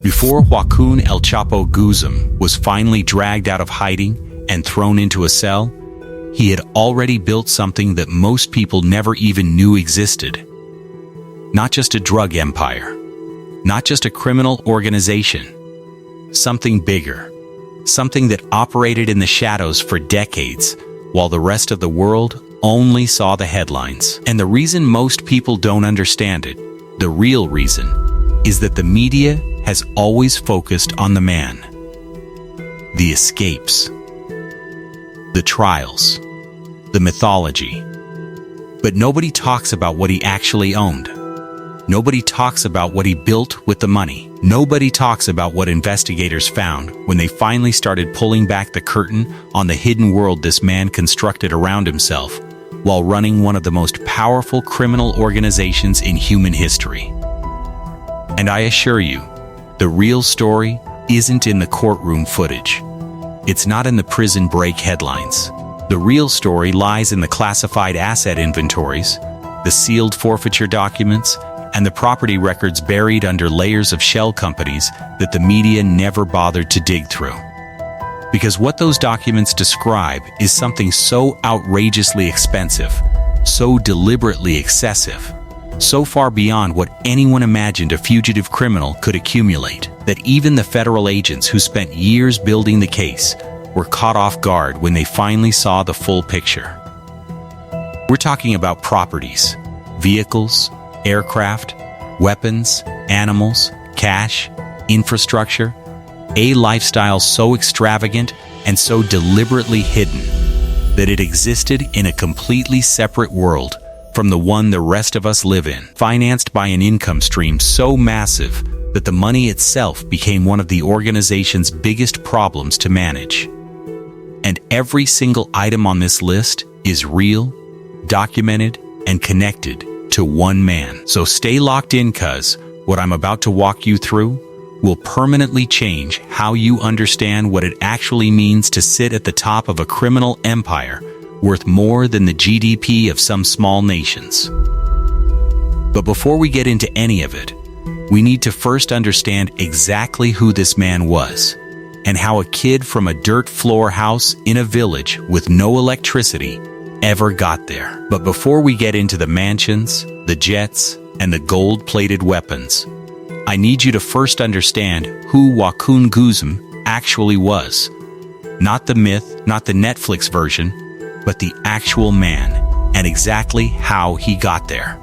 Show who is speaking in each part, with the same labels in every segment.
Speaker 1: Before Joaquin El Chapo Guzman was finally dragged out of hiding and thrown into a cell, he had already built something that most people never even knew existed. Not just a drug empire, not just a criminal organization, something bigger, something that operated in the shadows for decades, while the rest of the world only saw the headlines. And the reason most people don't understand it, the real reason, is that the media has always focused on the man. The escapes, the trials, the mythology. But nobody talks about what he actually owned. Nobody talks about what he built with the money. Nobody talks about what investigators found when they finally started pulling back the curtain on the hidden world this man constructed around himself while running one of the most powerful criminal organizations in human history. And I assure you, the real story isn't in the courtroom footage. It's not in the prison break headlines. The real story lies in the classified asset inventories, the sealed forfeiture documents, and the property records buried under layers of shell companies that the media never bothered to dig through. Because what those documents describe is something so outrageously expensive, so deliberately excessive, so far beyond what anyone imagined a fugitive criminal could accumulate, that even the federal agents who spent years building the case were caught off guard when they finally saw the full picture. We're talking about properties, vehicles, aircraft, weapons, animals, cash, infrastructure, a lifestyle so extravagant and so deliberately hidden that it existed in a completely separate world from the one the rest of us live in, financed by an income stream so massive that the money itself became one of the organization's biggest problems to manage. And every single item on this list is real, documented, and connected to one man. So stay locked in, cuz what I'm about to walk you through will permanently change how you understand what it actually means to sit at the top of a criminal empire worth more than the GDP of some small nations. But before we get into any of it, we need to first understand exactly who this man was, and how a kid from a dirt floor house in a village with no electricity ever got there. But before we get into the mansions, the jets, and the gold-plated weapons, I need you to first understand who Joaquin Guzman actually was. Not the myth, not the Netflix version, but the actual man, and exactly how he got there.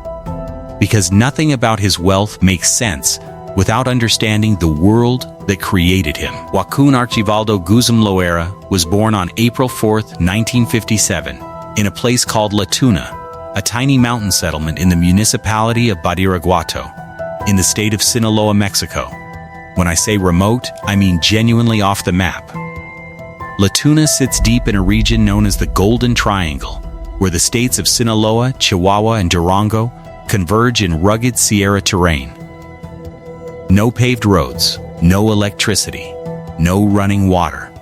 Speaker 1: Because nothing about his wealth makes sense without understanding the world that created him. Joaquin Archibaldo Guzman Loera was born on April 4th, 1957, in a place called La Tuna, a tiny mountain settlement in the municipality of Badiraguato, in the state of Sinaloa, Mexico. When I say remote, I mean genuinely off the map. La Tuna sits deep in a region known as the Golden Triangle, where the states of Sinaloa, Chihuahua, and Durango converge in rugged Sierra terrain. No paved roads, no electricity, no running water.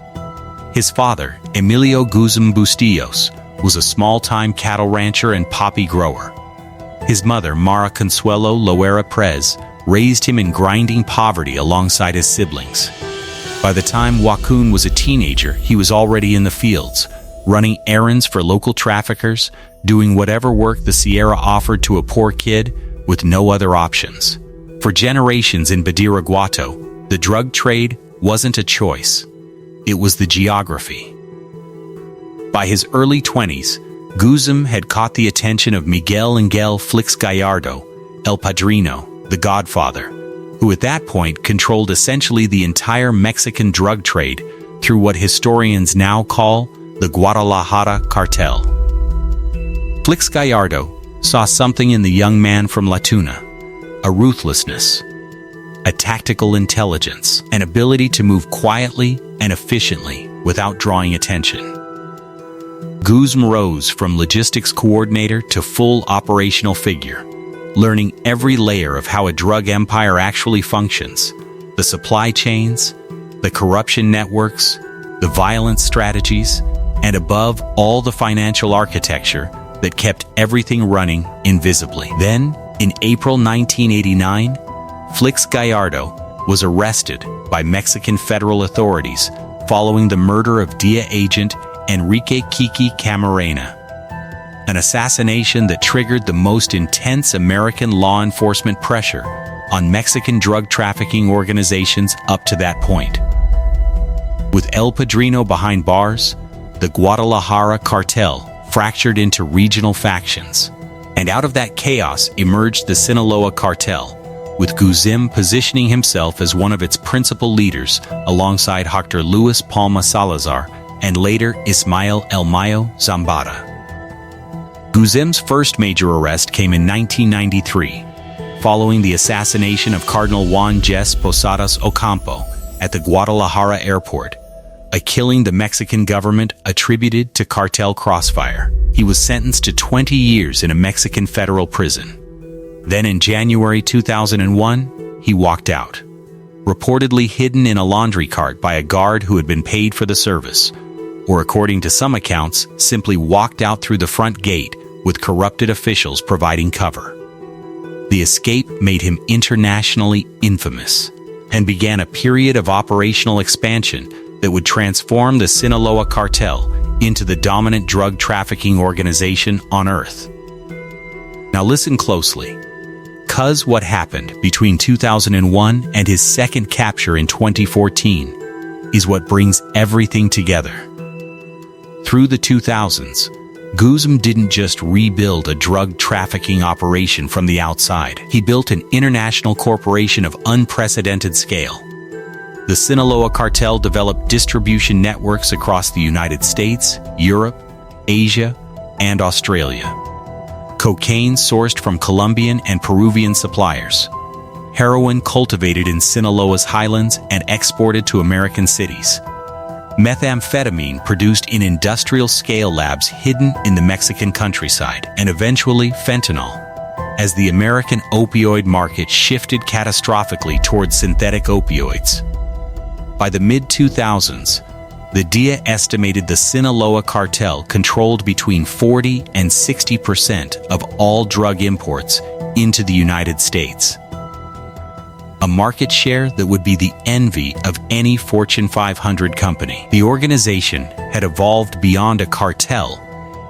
Speaker 1: His father, Emilio Guzman Bustillos, was a small-time cattle rancher and poppy grower. His mother, Mara Consuelo Loera Prez, raised him in grinding poverty alongside his siblings. By the time Joaquin was a teenager, he was already in the fields, running errands for local traffickers, doing whatever work the Sierra offered to a poor kid with no other options. For generations in Badiraguato, the drug trade wasn't a choice. It was the geography. By his early 20s, Guzman had caught the attention of Miguel Angel Flix Gallardo, El Padrino, the Godfather, who at that point controlled essentially the entire Mexican drug trade through what historians now call the Guadalajara cartel. Flix Gallardo saw something in the young man from La Tuna, a ruthlessness, a tactical intelligence, an ability to move quietly and efficiently without drawing attention. Guzman rose from logistics coordinator to full operational figure, learning every layer of how a drug empire actually functions, the supply chains, the corruption networks, the violence strategies, and above all the financial architecture that kept everything running invisibly. Then, in April 1989, Flix Gallardo was arrested by Mexican federal authorities following the murder of DEA agent Enrique Kiki Camarena, an assassination that triggered the most intense American law enforcement pressure on Mexican drug trafficking organizations up to that point. With El Padrino behind bars, the Guadalajara cartel fractured into regional factions, and out of that chaos emerged the Sinaloa cartel, with Guzim positioning himself as one of its principal leaders alongside Dr. Luis Palma Salazar and later Ismael El Mayo Zambada. Guzim's first major arrest came in 1993, following the assassination of Cardinal Juan Jes Posadas Ocampo at the Guadalajara airport, a killing the Mexican government attributed to cartel crossfire. He was sentenced to 20 years in a Mexican federal prison. Then in January 2001, he walked out, reportedly hidden in a laundry cart by a guard who had been paid for the service, or according to some accounts, simply walked out through the front gate with corrupted officials providing cover. The escape made him internationally infamous and began a period of operational expansion that would transform the Sinaloa cartel into the dominant drug trafficking organization on Earth. Now listen closely, 'cause what happened between 2001 and his second capture in 2014 is what brings everything together. Through the 2000s, Guzim didn't just rebuild a drug trafficking operation from the outside. He built an international corporation of unprecedented scale. The Sinaloa cartel developed distribution networks across the United States, Europe, Asia, and Australia. Cocaine sourced from Colombian and Peruvian suppliers. Heroin cultivated in Sinaloa's highlands and exported to American cities. Methamphetamine produced in industrial-scale labs hidden in the Mexican countryside, and eventually fentanyl, as the American opioid market shifted catastrophically towards synthetic opioids. By the mid-2000s, the DEA estimated the Sinaloa cartel controlled between 40 and 60% of all drug imports into the United States. A market share that would be the envy of any Fortune 500 company. The organization had evolved beyond a cartel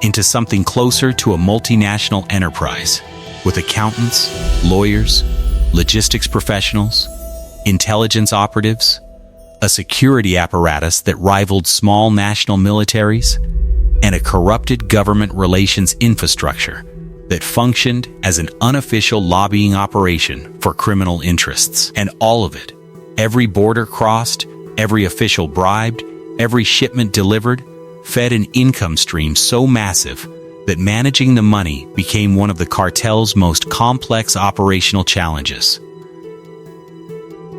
Speaker 1: into something closer to a multinational enterprise, with accountants, lawyers, logistics professionals, intelligence operatives, a security apparatus that rivaled small national militaries, and a corrupted government relations infrastructure that functioned as an unofficial lobbying operation for criminal interests. And all of it, every border crossed, every official bribed, every shipment delivered, fed an income stream so massive that managing the money became one of the cartel's most complex operational challenges.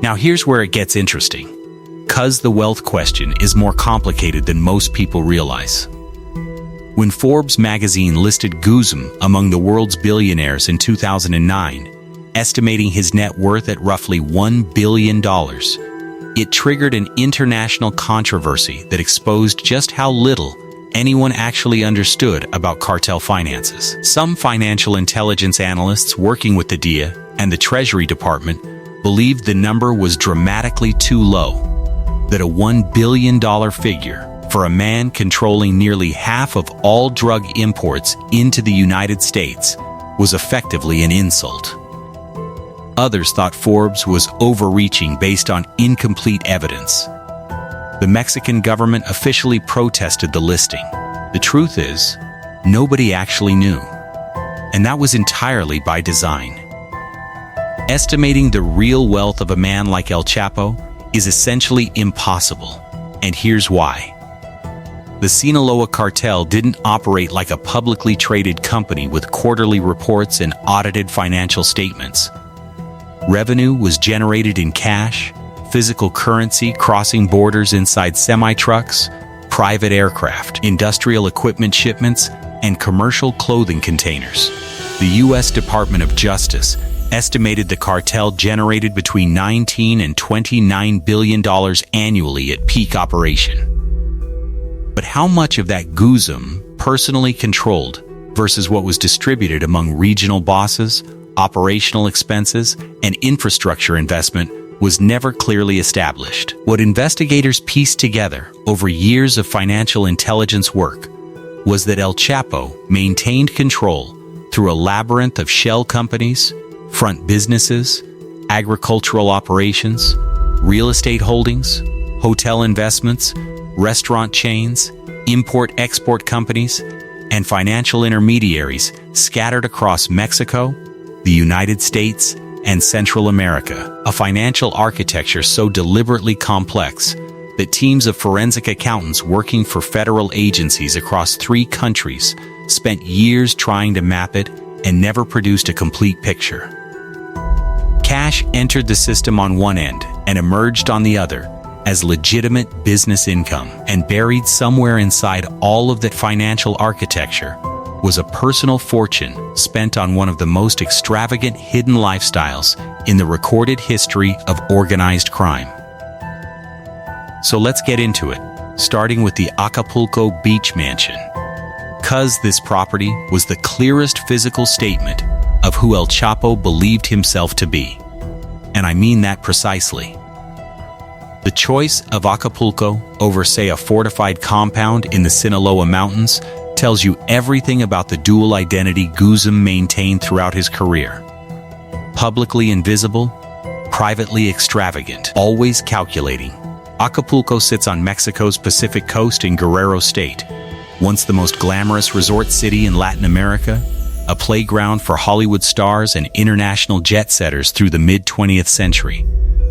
Speaker 1: Now here's where it gets interesting, 'cause the wealth question is more complicated than most people realize. When Forbes magazine listed Guzim among the world's billionaires in 2009, estimating his net worth at roughly $1 billion, it triggered an international controversy that exposed just how little anyone actually understood about cartel finances. Some financial intelligence analysts working with the DEA and the Treasury Department believed the number was dramatically too low, that a $1 billion figure for a man controlling nearly half of all drug imports into the United States was effectively an insult. Others thought Forbes was overreaching based on incomplete evidence. The Mexican government officially protested the listing. The truth is, nobody actually knew, and that was entirely by design. Estimating the real wealth of a man like El Chapo is essentially impossible, and here's why. The Sinaloa cartel didn't operate like a publicly traded company with quarterly reports and audited financial statements. Revenue was generated in cash, physical currency crossing borders inside semi-trucks, private aircraft, industrial equipment shipments, and commercial clothing containers. The U.S. Department of Justice estimated the cartel generated between $19 and $29 billion annually at peak operation. But how much of that Guzim personally controlled versus what was distributed among regional bosses, operational expenses, and infrastructure investment was never clearly established. What investigators pieced together over years of financial intelligence work was that El Chapo maintained control through a labyrinth of shell companies, front businesses, agricultural operations, real estate holdings, hotel investments, restaurant chains, import-export companies, and financial intermediaries scattered across Mexico, the United States, and Central America. A financial architecture so deliberately complex that teams of forensic accountants working for federal agencies across 3 countries spent years trying to map it and never produced a complete picture. Cash entered the system on one end and emerged on the other as legitimate business income, and buried somewhere inside all of that financial architecture was a personal fortune spent on one of the most extravagant hidden lifestyles in the recorded history of organized crime. So let's get into it, starting with the Acapulco Beach Mansion. 'Cause this property was the clearest physical statement of who El Chapo believed himself to be. And I mean that precisely. The choice of Acapulco over, say, a fortified compound in the Sinaloa Mountains tells you everything about the dual identity Guzman maintained throughout his career. Publicly invisible, privately extravagant, always calculating. Acapulco sits on Mexico's Pacific coast in Guerrero State, once the most glamorous resort city in Latin America, a playground for Hollywood stars and international jet-setters through the mid-20th century.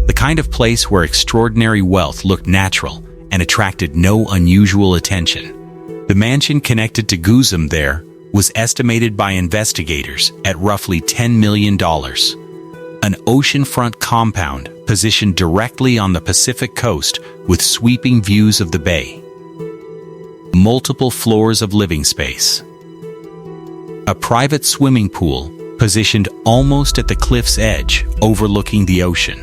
Speaker 1: The kind of place where extraordinary wealth looked natural and attracted no unusual attention. The mansion connected to Guzman there was estimated by investigators at roughly $10 million. An oceanfront compound positioned directly on the Pacific coast with sweeping views of the bay. Multiple floors of living space. A private swimming pool positioned almost at the cliff's edge, overlooking the ocean.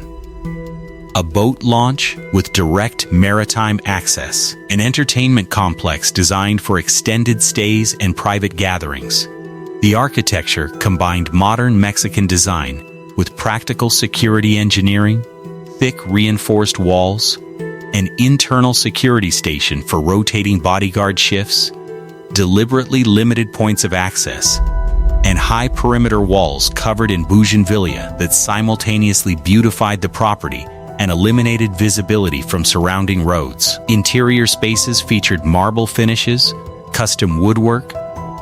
Speaker 1: A boat launch with direct maritime access. An entertainment complex designed for extended stays and private gatherings. The architecture combined modern Mexican design with practical security engineering, thick reinforced walls, an internal security station for rotating bodyguard shifts, deliberately limited points of access, and high perimeter walls covered in bougainvillea that simultaneously beautified the property and eliminated visibility from surrounding roads. Interior spaces featured marble finishes, custom woodwork,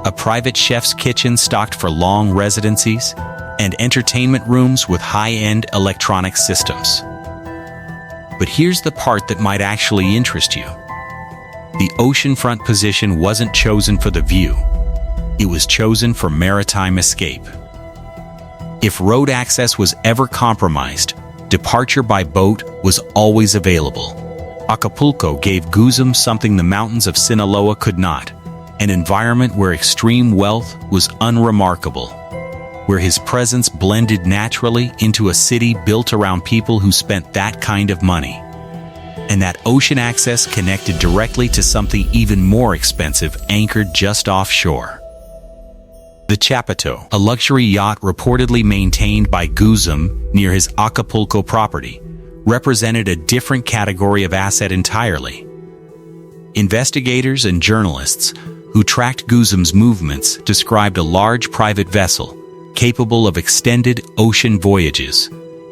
Speaker 1: a private chef's kitchen stocked for long residencies, and entertainment rooms with high-end electronic systems. But here's the part that might actually interest you. The oceanfront position wasn't chosen for the view. It was chosen for maritime escape. If road access was ever compromised, departure by boat was always available. Acapulco gave Guzman something the mountains of Sinaloa could not, an environment where extreme wealth was unremarkable, where his presence blended naturally into a city built around people who spent that kind of money. And that ocean access connected directly to something even more expensive anchored just offshore. The Chapo, a luxury yacht reportedly maintained by Guzman near his Acapulco property, represented a different category of asset entirely. Investigators and journalists who tracked Guzman's movements described a large private vessel capable of extended ocean voyages,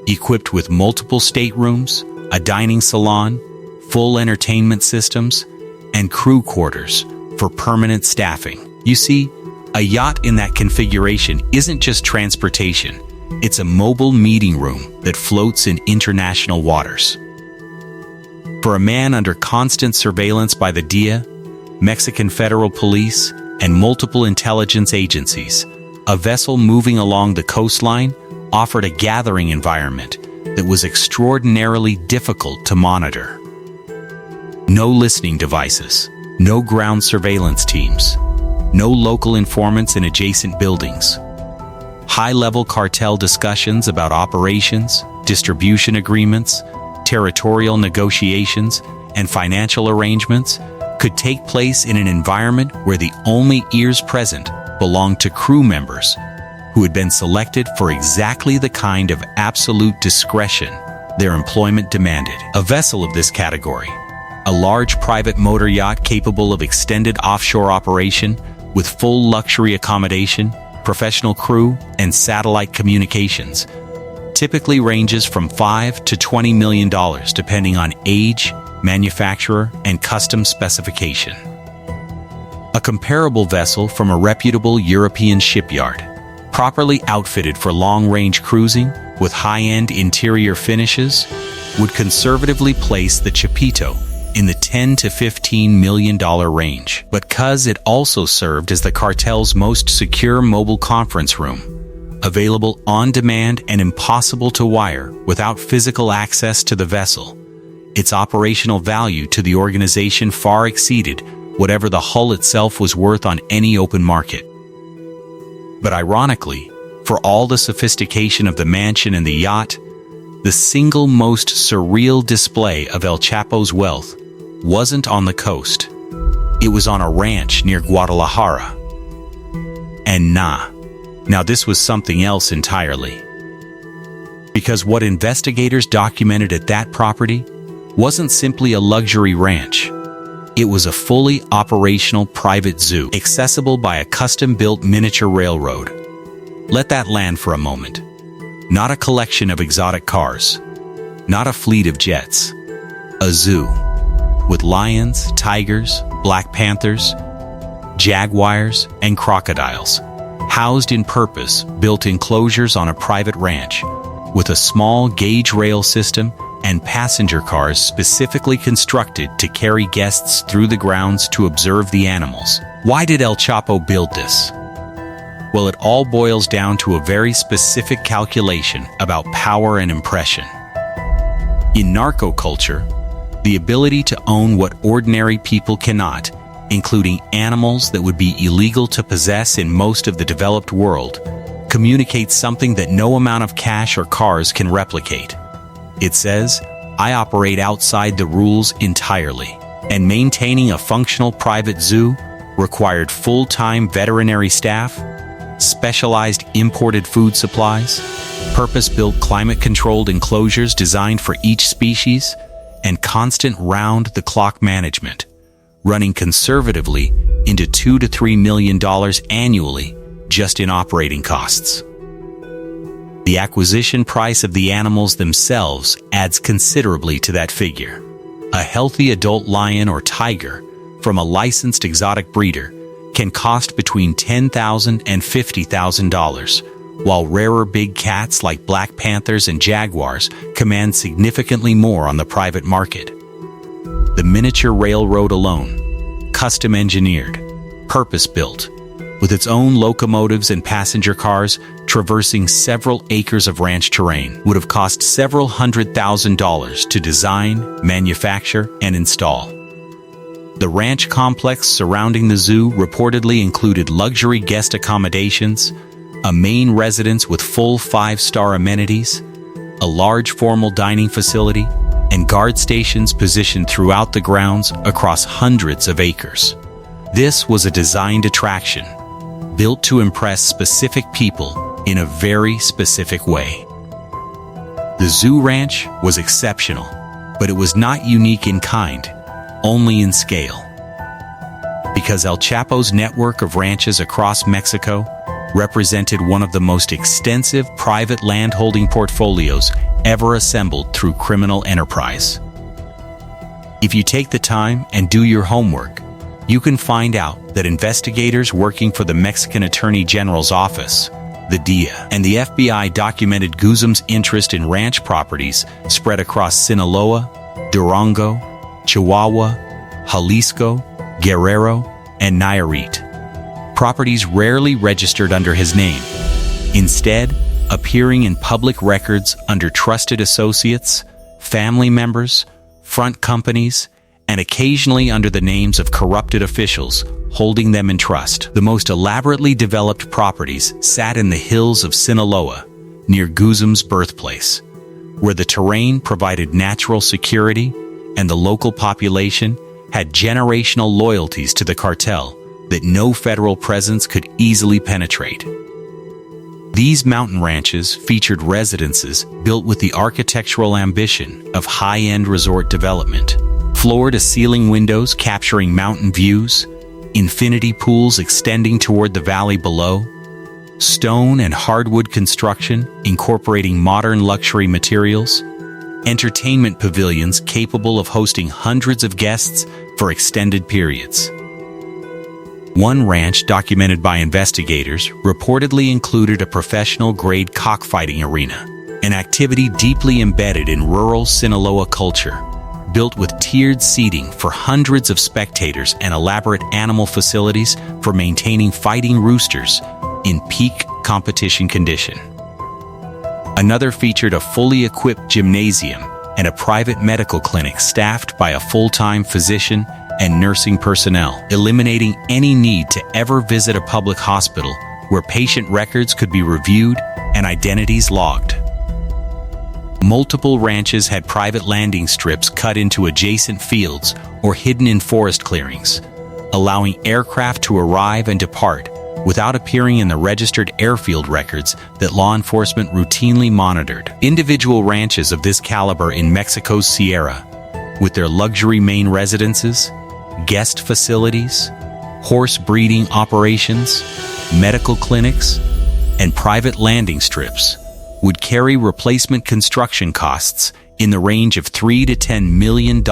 Speaker 1: equipped with multiple staterooms, a dining salon, full entertainment systems, and crew quarters for permanent staffing. You see, a yacht in that configuration isn't just transportation, it's a mobile meeting room that floats in international waters. For a man under constant surveillance by the DEA, Mexican federal police, and multiple intelligence agencies, a vessel moving along the coastline offered a gathering environment that was extraordinarily difficult to monitor. No listening devices, no ground surveillance teams, no local informants in adjacent buildings. High-level cartel discussions about operations, distribution agreements, territorial negotiations, and financial arrangements could take place in an environment where the only ears present belonged to crew members who had been selected for exactly the kind of absolute discretion their employment demanded. A vessel of this category, a large private motor yacht capable of extended offshore operation with full luxury accommodation, professional crew, and satellite communications, typically ranges from $5 to $20 million depending on age, manufacturer, and custom specification. A comparable vessel from a reputable European shipyard, properly outfitted for long-range cruising with high-end interior finishes, would conservatively place the Chapo in the $10 to $15 million range. But because it also served as the cartel's most secure mobile conference room, available on demand and impossible to wire without physical access to the vessel, its operational value to the organization far exceeded whatever the hull itself was worth on any open market. But ironically, for all the sophistication of the mansion and the yacht, the single most surreal display of El Chapo's wealth wasn't on the coast. It was on a ranch near Guadalajara. And now this was something else entirely. Because what investigators documented at that property wasn't simply a luxury ranch. It was a fully operational private zoo, accessible by a custom-built miniature railroad. Let that land for a moment. Not a collection of exotic cars, not a fleet of jets. A zoo with lions, tigers, black panthers, jaguars, and crocodiles, housed in purpose-built enclosures on a private ranch, with a small gauge rail system and passenger cars specifically constructed to carry guests through the grounds to observe the animals. Why did El Chapo build this? Well, it all boils down to a very specific calculation about power and impression. In narco culture, the ability to own what ordinary people cannot, including animals that would be illegal to possess in most of the developed world, communicates something that no amount of cash or cars can replicate. It says, I operate outside the rules entirely, and maintaining a functional private zoo required full-time veterinary staff, specialized imported food supplies, purpose-built climate-controlled enclosures designed for each species, and constant round-the-clock management, running conservatively into $2 to $3 million annually just in operating costs. The acquisition price of the animals themselves adds considerably to that figure. A healthy adult lion or tiger from a licensed exotic breeder can cost between $10,000 and $50,000, while rarer big cats like black panthers and jaguars command significantly more on the private market. The miniature railroad alone, custom engineered, purpose-built, with its own locomotives and passenger cars traversing several acres of ranch terrain, would have cost several $100,000 to design, manufacture, and install. The ranch complex surrounding the zoo reportedly included luxury guest accommodations, a main residence with full 5-star amenities, a large formal dining facility, and guard stations positioned throughout the grounds across hundreds of acres. This was a designed attraction, built to impress specific people in a very specific way. The zoo ranch was exceptional, but it was not unique in kind, only in scale. Because El Chapo's network of ranches across Mexico represented one of the most extensive private landholding portfolios ever assembled through criminal enterprise. If you take the time and do your homework, you can find out that investigators working for the Mexican Attorney General's office, the DEA, and the FBI documented Guzman's interest in ranch properties spread across Sinaloa, Durango, Chihuahua, Jalisco, Guerrero, and Nayarit. Properties rarely registered under his name, instead appearing in public records under trusted associates, family members, front companies, and occasionally under the names of corrupted officials holding them in trust. The most elaborately developed properties sat in the hills of Sinaloa, near Guzman's birthplace, where the terrain provided natural security and the local population had generational loyalties to the cartel that no federal presence could easily penetrate. These mountain ranches featured residences built with the architectural ambition of high-end resort development. Floor-to-ceiling windows capturing mountain views, infinity pools extending toward the valley below, stone and hardwood construction incorporating modern luxury materials, entertainment pavilions capable of hosting hundreds of guests for extended periods. One ranch documented by investigators reportedly included a professional-grade cockfighting arena, an activity deeply embedded in rural Sinaloa culture, built with tiered seating for hundreds of spectators and elaborate animal facilities for maintaining fighting roosters in peak competition condition. Another featured a fully equipped gymnasium and a private medical clinic staffed by a full-time physician and nursing personnel, eliminating any need to ever visit a public hospital where patient records could be reviewed and identities logged. Multiple ranches had private landing strips cut into adjacent fields or hidden in forest clearings, allowing aircraft to arrive and depart without appearing in the registered airfield records that law enforcement routinely monitored. Individual ranches of this caliber in Mexico's Sierra, with their luxury main residences, guest facilities, horse breeding operations, medical clinics, and private landing strips, would carry replacement construction costs in the range of $3 to $10 million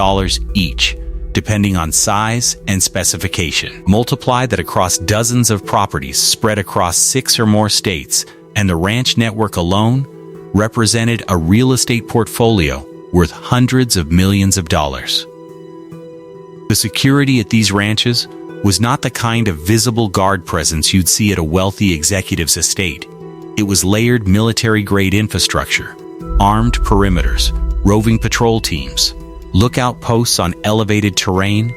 Speaker 1: each, depending on size and specification. Multiply that across dozens of properties spread across 6 or more states, and the ranch network alone represented a real estate portfolio worth hundreds of millions of dollars. The security at these ranches was not the kind of visible guard presence you'd see at a wealthy executive's estate. It was layered military-grade infrastructure, armed perimeters, roving patrol teams, lookout posts on elevated terrain,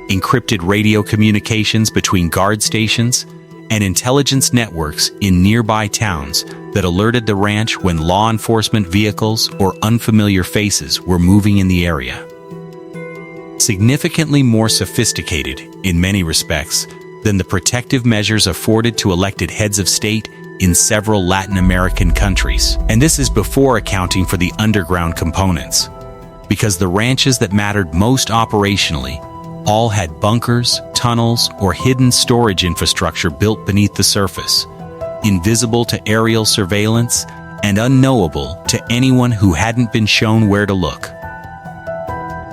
Speaker 1: encrypted radio communications between guard stations, and intelligence networks in nearby towns that alerted the ranch when law enforcement vehicles or unfamiliar faces were moving in the area. Significantly more sophisticated, in many respects, than the protective measures afforded to elected heads of state in several Latin American countries. And this is before accounting for the underground components, because the ranches that mattered most operationally all had bunkers, tunnels, or hidden storage infrastructure built beneath the surface, invisible to aerial surveillance and unknowable to anyone who hadn't been shown where to look.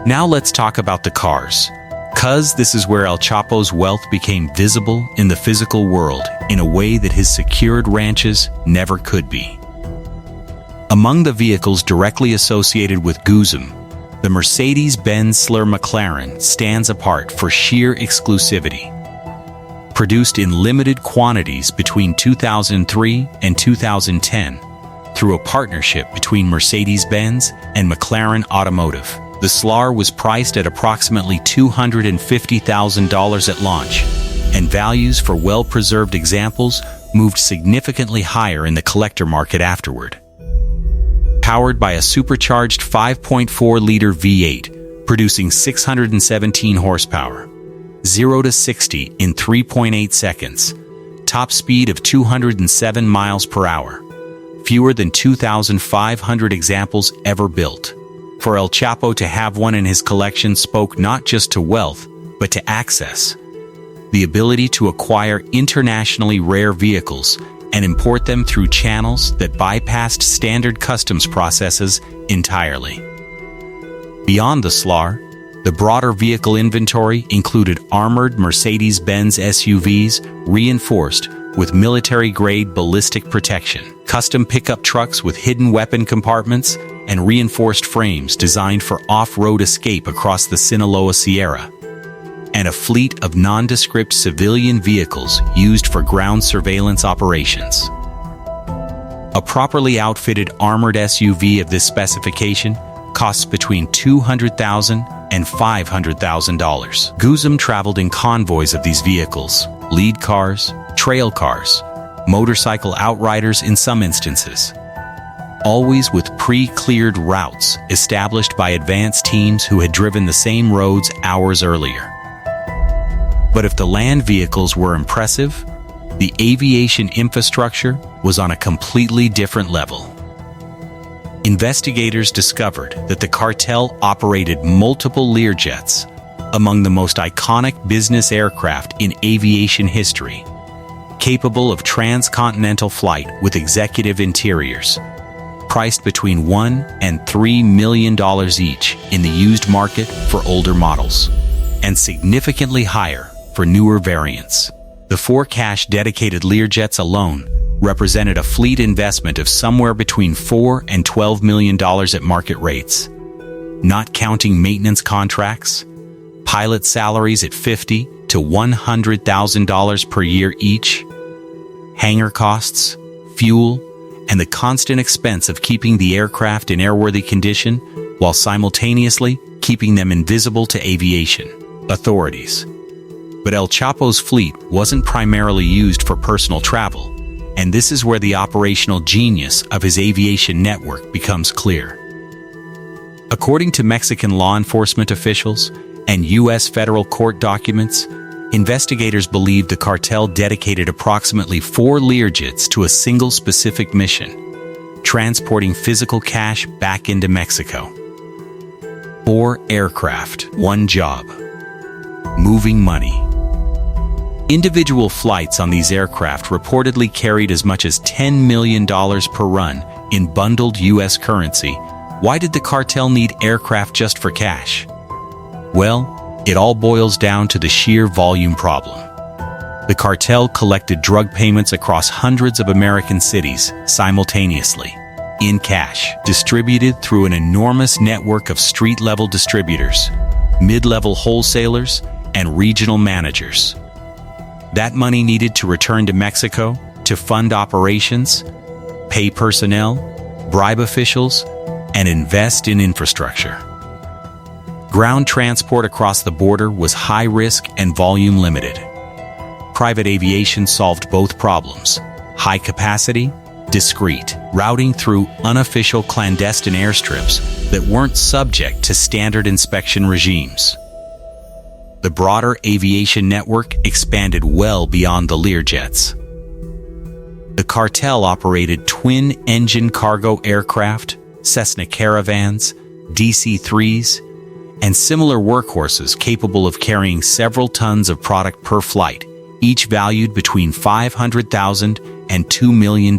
Speaker 1: Now let's talk about the cars, 'cause this is where El Chapo's wealth became visible in the physical world in a way that his secured ranches never could be. Among the vehicles directly associated with Guzum, the Mercedes-Benz Slur McLaren stands apart for sheer exclusivity. Produced in limited quantities between 2003 and 2010 through a partnership between Mercedes-Benz and McLaren Automotive, the Slur was priced at approximately $250,000 at launch, and values for well-preserved examples moved significantly higher in the collector market afterward. Powered by a supercharged 5.4-liter V8, producing 617 horsepower, 0 to 60 in 3.8 seconds, top speed of 207 miles per hour, fewer than 2,500 examples ever built. For El Chapo to have one in his collection spoke not just to wealth, but to access. The ability to acquire internationally rare vehicles and import them through channels that bypassed standard customs processes entirely. Beyond the Slur, the broader vehicle inventory included armored Mercedes-Benz SUVs reinforced with military-grade ballistic protection, custom pickup trucks with hidden weapon compartments, and reinforced frames designed for off-road escape across the Sinaloa Sierra, and a fleet of nondescript civilian vehicles used for ground surveillance operations. A properly outfitted armored SUV of this specification costs between $200,000 and $500,000. Guzum traveled in convoys of these vehicles, lead cars, trail cars, motorcycle outriders in some instances, always with pre-cleared routes established by advanced teams who had driven the same roads hours earlier. But if the land vehicles were impressive, the aviation infrastructure was on a completely different level. Investigators discovered that the cartel operated multiple Learjets, among the most iconic business aircraft in aviation history, capable of transcontinental flight with executive interiors, priced between $1 and $3 million each in the used market for older models, and significantly higher for newer variants. The 4 cash-dedicated Learjets alone represented a fleet investment of somewhere between $4 and $12 million at market rates, not counting maintenance contracts, pilot salaries at $50,000 to $100,000 per year each, hangar costs, fuel, and the constant expense of keeping the aircraft in airworthy condition while simultaneously keeping them invisible to aviation authorities. But El Chapo's fleet wasn't primarily used for personal travel, and this is where the operational genius of his aviation network becomes clear. According to Mexican law enforcement officials and U.S. federal court documents, investigators believe the cartel dedicated approximately 4 Learjets to a single specific mission, transporting physical cash back into Mexico. 4 aircraft, 1 job: moving money. Individual flights on these aircraft reportedly carried as much as $10 million per run in bundled U.S. currency. Why did the cartel need aircraft just for cash? Well, it all boils down to the sheer volume problem. The cartel collected drug payments across hundreds of American cities simultaneously, in cash, distributed through an enormous network of street-level distributors, mid-level wholesalers, and regional managers. That money needed to return to Mexico to fund operations, pay personnel, bribe officials, and invest in infrastructure. Ground transport across the border was high risk and volume limited. Private aviation solved both problems: high capacity, discreet, routing through unofficial clandestine airstrips that weren't subject to standard inspection regimes. The broader aviation network expanded well beyond the Learjets. The cartel operated twin-engine cargo aircraft, Cessna Caravans, DC-3s, and similar workhorses capable of carrying several tons of product per flight, each valued between $500,000 and $2 million.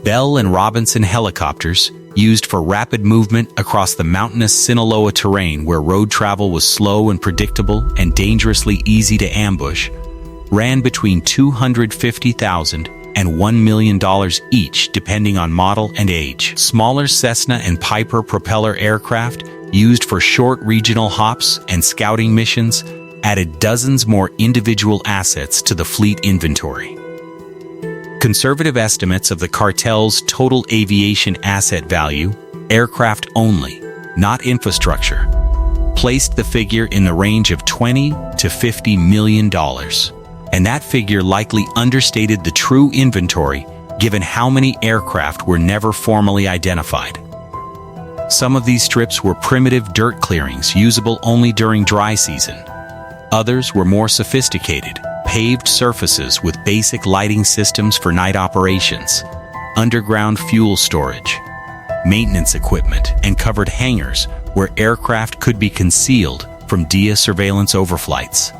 Speaker 1: Bell and Robinson helicopters, used for rapid movement across the mountainous Sinaloa terrain where road travel was slow and predictable and dangerously easy to ambush, ran between $250,000 and $1 million each depending on model and age. Smaller Cessna and Piper propeller aircraft, used for short regional hops and scouting missions, added dozens more individual assets to the fleet inventory. Conservative estimates of the cartel's total aviation asset value, aircraft only, not infrastructure, placed the figure in the range of $20 to $50 million. And that figure likely understated the true inventory given how many aircraft were never formally identified. Some of these strips were primitive dirt clearings usable only during dry season. Others were more sophisticated, paved surfaces with basic lighting systems for night operations, underground fuel storage, maintenance equipment, and covered hangars where aircraft could be concealed from DIA surveillance overflights.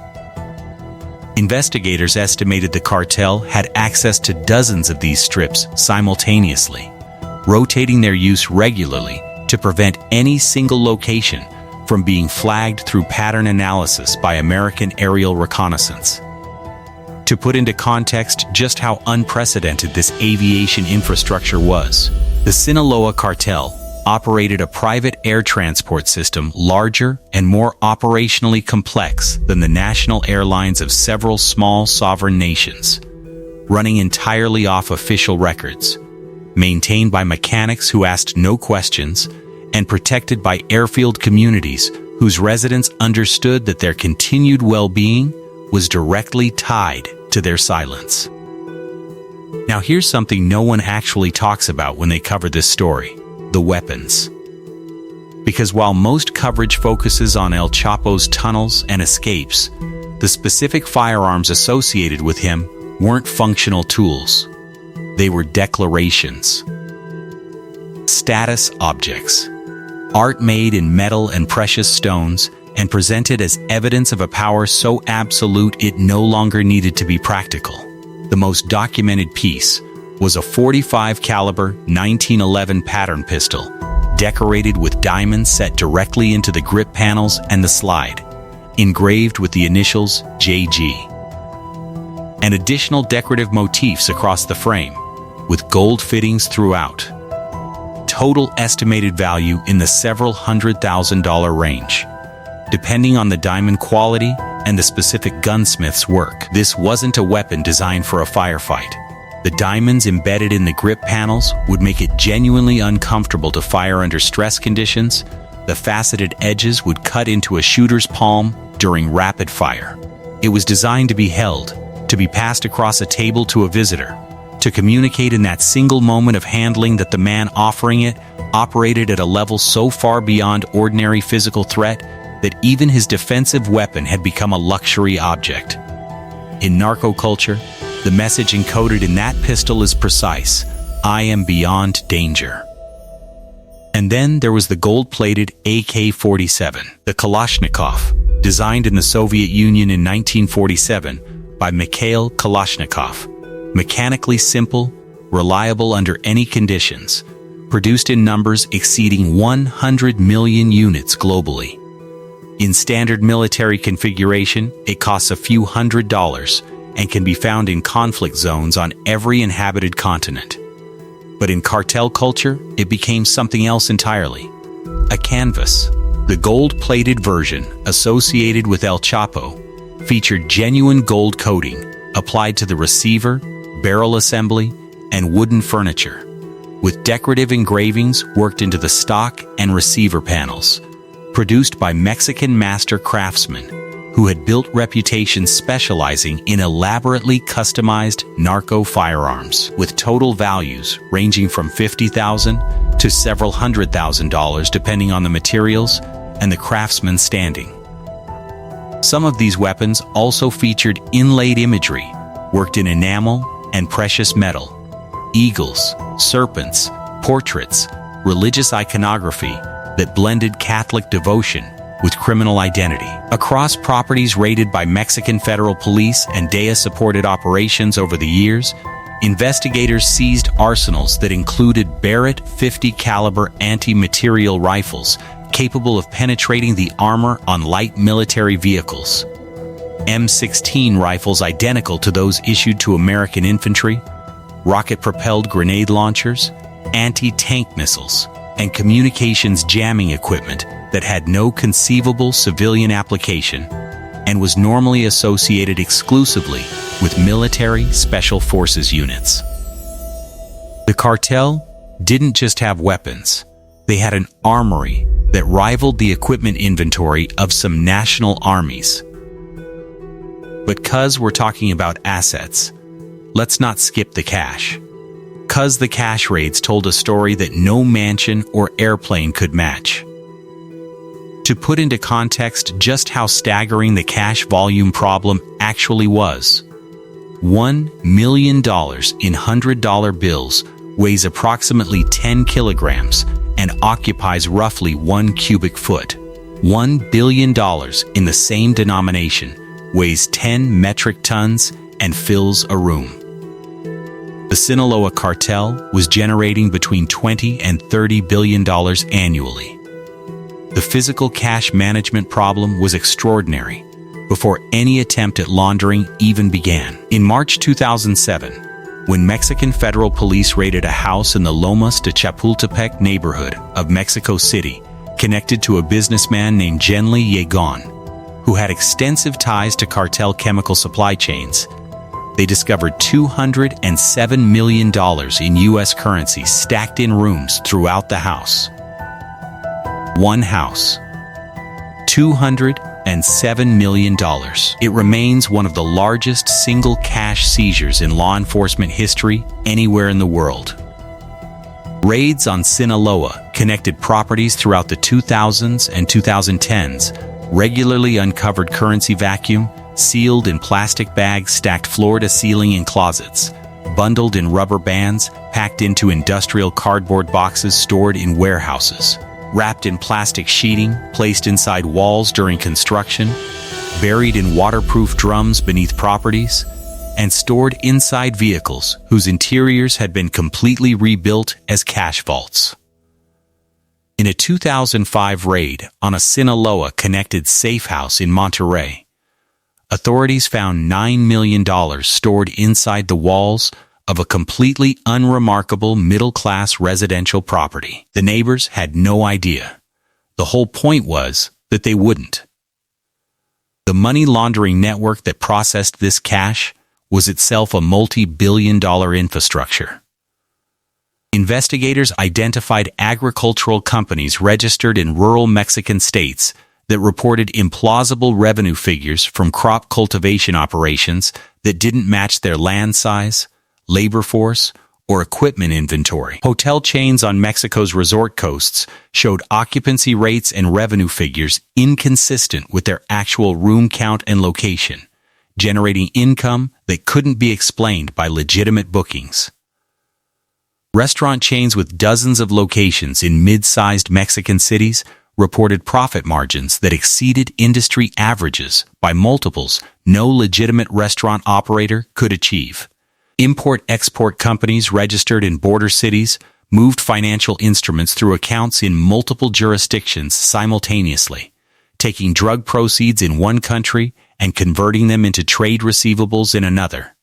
Speaker 1: Investigators estimated the cartel had access to dozens of these strips simultaneously, rotating their use regularly to prevent any single location from being flagged through pattern analysis by American aerial reconnaissance. To put into context just how unprecedented this aviation infrastructure was, the Sinaloa cartel operated a private air transport system larger and more operationally complex than the national airlines of several small sovereign nations, running entirely off official records, maintained by mechanics who asked no questions, and protected by airfield communities whose residents understood that their continued well-being was directly tied to their silence. Now here's something no one actually talks about when they cover this story: the weapons. Because while most coverage focuses on El Chapo's tunnels and escapes, the specific firearms associated with him weren't functional tools. They were declarations. Status objects. Art made in metal and precious stones and presented as evidence of a power so absolute it no longer needed to be practical. The most documented piece was a .45 caliber 1911 pattern pistol, decorated with diamonds set directly into the grip panels and the slide, engraved with the initials JG. And additional decorative motifs across the frame, with gold fittings throughout. Total estimated value in the several $100,000 range, depending on the diamond quality and the specific gunsmith's work. This wasn't a weapon designed for a firefight. The diamonds embedded in the grip panels would make it genuinely uncomfortable to fire under stress conditions. The faceted edges would cut into a shooter's palm during rapid fire. It was designed to be held, to be passed across a table to a visitor, to communicate in that single moment of handling that the man offering it operated at a level so far beyond ordinary physical threat that even his defensive weapon had become a luxury object. In narco culture, the message encoded in that pistol is precise: I am beyond danger. And then there was the gold-plated AK-47, the Kalashnikov, designed in the Soviet Union in 1947 by Mikhail Kalashnikov. Mechanically simple, reliable under any conditions, produced in numbers exceeding 100 million units globally. In standard military configuration, it costs a few $100s and can be found in conflict zones on every inhabited continent. But in cartel culture, it became something else entirely. A canvas. The gold-plated version, associated with El Chapo, featured genuine gold coating applied to the receiver, barrel assembly, and wooden furniture, with decorative engravings worked into the stock and receiver panels, produced by Mexican master craftsmen who had built reputations specializing in elaborately customized narco firearms, with total values ranging from $50,000 to several $100,000 depending on the materials and the craftsman's standing. Some of these weapons also featured inlaid imagery, worked in enamel and precious metal, eagles, serpents, portraits, religious iconography that blended Catholic devotion with criminal identity. Across properties raided by Mexican federal police and DEA-supported operations over the years, investigators seized arsenals that included Barrett .50 caliber anti-material rifles capable of penetrating the armor on light military vehicles, M16 rifles identical to those issued to American infantry, rocket-propelled grenade launchers, anti-tank missiles, and communications jamming equipment that had no conceivable civilian application and was normally associated exclusively with military special forces units. The cartel didn't just have weapons, they had an armory that rivaled the equipment inventory of some national armies. But 'cause we're talking about assets, let's not skip the cash. 'Cause the cash raids told a story that no mansion or airplane could match. To put into context just how staggering the cash volume problem actually was, $1 million in $100 bills weighs approximately 10 kilograms and occupies roughly 1 cubic foot. $1 billion in the same denomination weighs 10 metric tons and fills a room. The Sinaloa cartel was generating between $20 and $30 billion annually. The physical cash management problem was extraordinary before any attempt at laundering even began. In March 2007, when Mexican federal police raided a house in the Lomas de Chapultepec neighborhood of Mexico City, connected to a businessman named Genly Yegon, who had extensive ties to cartel chemical supply chains, they discovered $207 million in U.S. currency stacked in rooms throughout the house. One house. $207 million. It remains one of the largest single cash seizures in law enforcement history anywhere in the world. Raids on Sinaloa connected properties throughout the 2000s and 2010s regularly uncovered currency vacuum sealed in plastic bags stacked floor to ceiling in closets, bundled in rubber bands, packed into industrial cardboard boxes stored in warehouses, wrapped in plastic sheeting, placed inside walls during construction, buried in waterproof drums beneath properties, and stored inside vehicles whose interiors had been completely rebuilt as cash vaults. In a 2005 raid on a Sinaloa-connected safe house in Monterrey, authorities found $9 million stored inside the walls of a completely unremarkable middle-class residential property. The neighbors had no idea. The whole point was that they wouldn't. The money laundering network that processed this cash was itself a multi-billion-dollar infrastructure. Investigators identified agricultural companies registered in rural Mexican states that reported implausible revenue figures from crop cultivation operations that didn't match their land size, labor force, or equipment inventory. Hotel chains on Mexico's resort coasts showed occupancy rates and revenue figures inconsistent with their actual room count and location, generating income that couldn't be explained by legitimate bookings. Restaurant chains with dozens of locations in mid-sized Mexican cities reported profit margins that exceeded industry averages by multiples no legitimate restaurant operator could achieve. Import-export companies registered in border cities moved financial instruments through accounts in multiple jurisdictions simultaneously, taking drug proceeds in one country and converting them into trade receivables in another.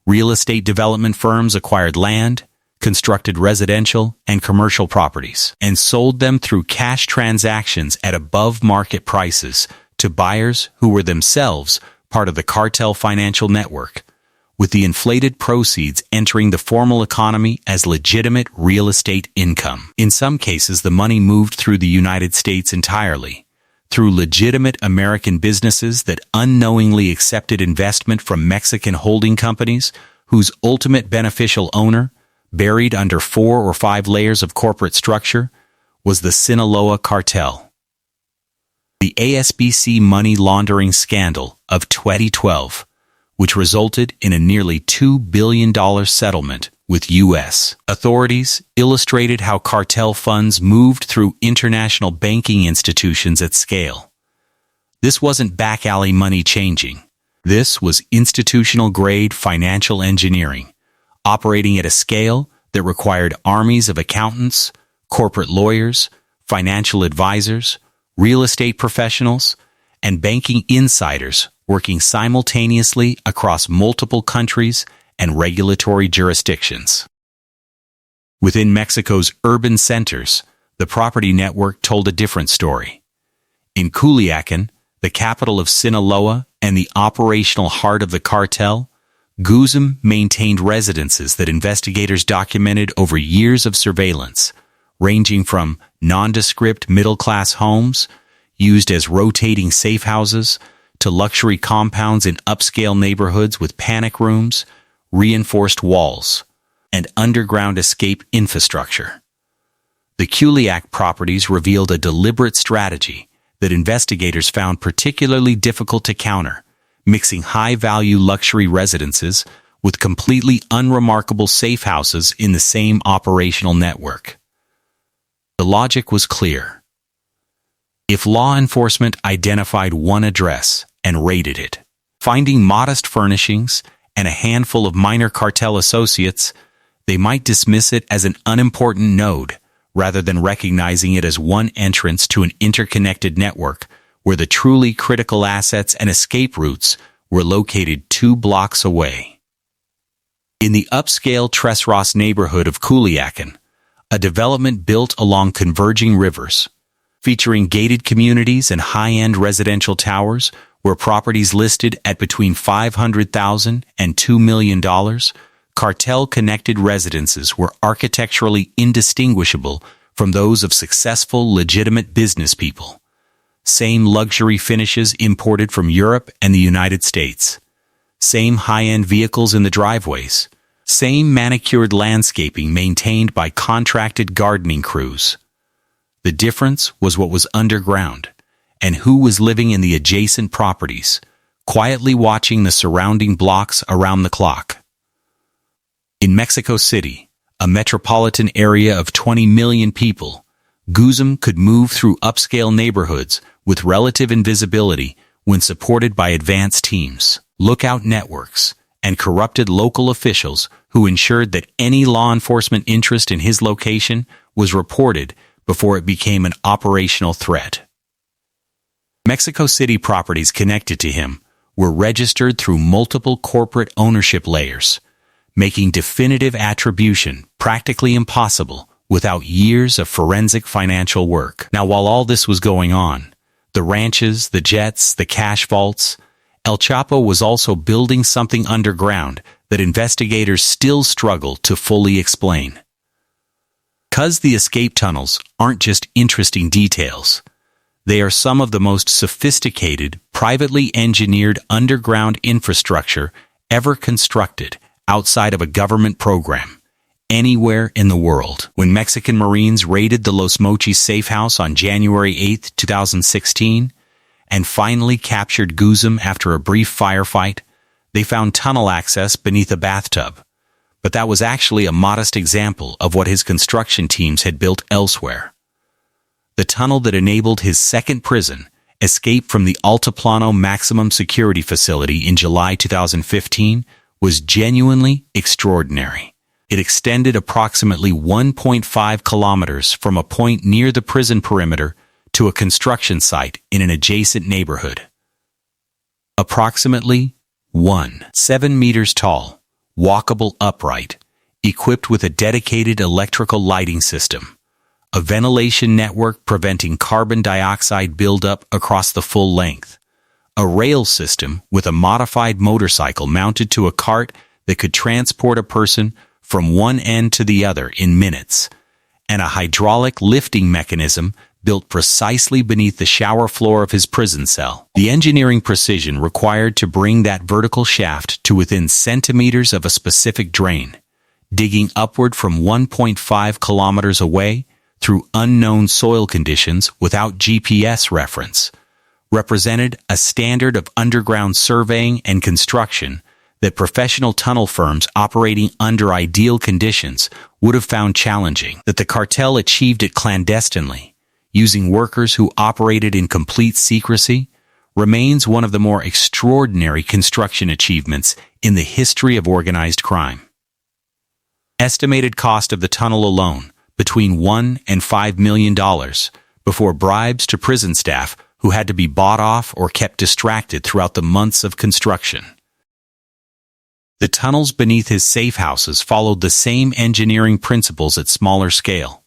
Speaker 1: Real estate development firms acquired land, constructed residential and commercial properties, and sold them through cash transactions at above-market prices to buyers who were themselves part of the cartel financial network, with the inflated proceeds entering the formal economy as legitimate real estate income. In some cases, the money moved through the United States entirely, through legitimate American businesses that unknowingly accepted investment from Mexican holding companies whose ultimate beneficial owner, buried under 4 or 5 layers of corporate structure, was the Sinaloa cartel. The ASBC money laundering scandal of 2012, which resulted in a nearly $2 billion settlement with U.S. authorities, illustrated how cartel funds moved through international banking institutions at scale. This wasn't back-alley money changing. This was institutional-grade financial engineering, operating at a scale that required armies of accountants, corporate lawyers, financial advisors, real estate professionals, and banking insiders working simultaneously across multiple countries and regulatory jurisdictions. Within Mexico's urban centers, the property network told a different story. In Culiacan, the capital of Sinaloa and the operational heart of the cartel, Guzm maintained residences that investigators documented over years of surveillance, ranging from nondescript middle-class homes used as rotating safe houses to luxury compounds in upscale neighborhoods with panic rooms, reinforced walls, and underground escape infrastructure. The Culiac properties revealed a deliberate strategy that investigators found particularly difficult to counter, mixing high-value luxury residences with completely unremarkable safe houses in the same operational network. The logic was clear. If law enforcement identified one address and raided it, finding modest furnishings and a handful of minor cartel associates, they might dismiss it as an unimportant node rather than recognizing it as one entrance to an interconnected network where the truly critical assets and escape routes were located 2 blocks away. In the upscale Tres Ross neighborhood of Culiacan, a development built along converging rivers, featuring gated communities and high-end residential towers where properties listed at between $500,000 and $2 million, cartel-connected residences were architecturally indistinguishable from those of successful, legitimate business people. Same luxury finishes imported from Europe and the United States. Same high-end vehicles in the driveways. Same manicured landscaping maintained by contracted gardening crews. The difference was what was underground, and who was living in the adjacent properties, quietly watching the surrounding blocks around the clock. In Mexico City, a metropolitan area of 20 million people, Guzum could move through upscale neighborhoods with relative invisibility when supported by advanced teams, lookout networks, and corrupted local officials who ensured that any law enforcement interest in his location was reported before it became an operational threat. Mexico City properties connected to him were registered through multiple corporate ownership layers, making definitive attribution practically impossible without years of forensic financial work. Now, while all this was going on, the ranches, the jets, the cash vaults, El Chapo was also building something underground that investigators still struggle to fully explain. 'Cause the escape tunnels aren't just interesting details. They are some of the most sophisticated, privately engineered underground infrastructure ever constructed outside of a government program, anywhere in the world. When Mexican Marines raided the Los Mochis safe house on January 8, 2016, and finally captured Guzum after a brief firefight, they found tunnel access beneath a bathtub. But that was actually a modest example of what his construction teams had built elsewhere. The tunnel that enabled his second prison escape from the Altiplano maximum security facility in July 2015 was genuinely extraordinary. It extended approximately 1.5 kilometers from a point near the prison perimeter to a construction site in an adjacent neighborhood. Approximately 7 meters tall, walkable upright, equipped with a dedicated electrical lighting system, a ventilation network preventing carbon dioxide buildup across the full length, a rail system with a modified motorcycle mounted to a cart that could transport a person from one end to the other in minutes, and a hydraulic lifting mechanism built precisely beneath the shower floor of his prison cell. The engineering precision required to bring that vertical shaft to within centimeters of a specific drain, digging upward from 1.5 kilometers away through unknown soil conditions without GPS reference, represented a standard of underground surveying and construction that professional tunnel firms operating under ideal conditions would have found challenging. That the cartel achieved it clandestinely, using workers who operated in complete secrecy, remains one of the more extraordinary construction achievements in the history of organized crime. Estimated cost of the tunnel alone, between $1 and $5 million, before bribes to prison staff who had to be bought off or kept distracted throughout the months of construction. The tunnels beneath his safe houses followed the same engineering principles at smaller scale.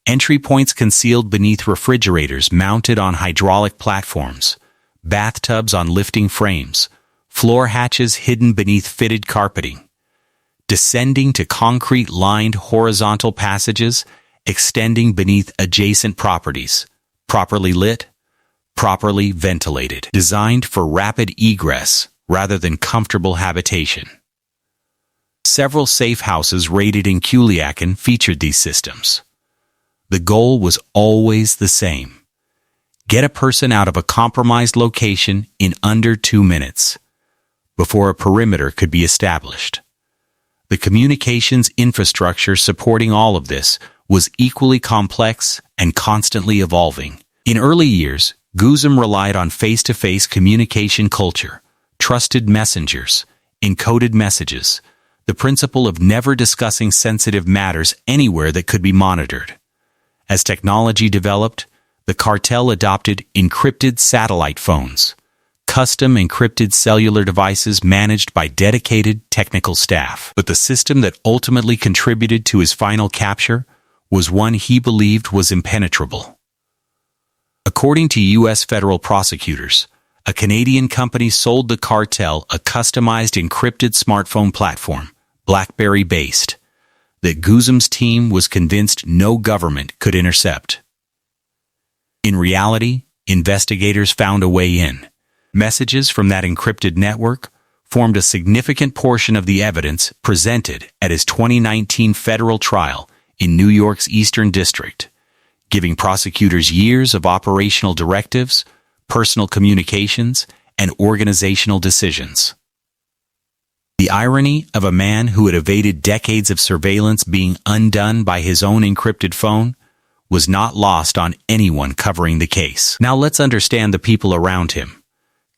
Speaker 1: Entry points concealed beneath refrigerators mounted on hydraulic platforms, bathtubs on lifting frames, floor hatches hidden beneath fitted carpeting, descending to concrete-lined horizontal passages extending beneath adjacent properties, properly lit, properly ventilated, designed for rapid egress rather than comfortable habitation. Several safe houses raided in Culiacan featured these systems. The goal was always the same: get a person out of a compromised location in under 2 minutes, before a perimeter could be established. The communications infrastructure supporting all of this was equally complex and constantly evolving. In early years, Guzum relied on face-to-face communication culture, trusted messengers, encoded messages, the principle of never discussing sensitive matters anywhere that could be monitored. As technology developed, the cartel adopted encrypted satellite phones, custom encrypted cellular devices managed by dedicated technical staff. But the system that ultimately contributed to his final capture was one he believed was impenetrable. According to U.S. federal prosecutors, a Canadian company sold the cartel a customized encrypted smartphone platform, BlackBerry-based, that Guzum's team was convinced no government could intercept. In reality, investigators found a way in. Messages from that encrypted network formed a significant portion of the evidence presented at his 2019 federal trial in New York's Eastern District, giving prosecutors years of operational directives, personal communications, and organizational decisions. The irony of a man who had evaded decades of surveillance being undone by his own encrypted phone was not lost on anyone covering the case. Now let's understand the people around him.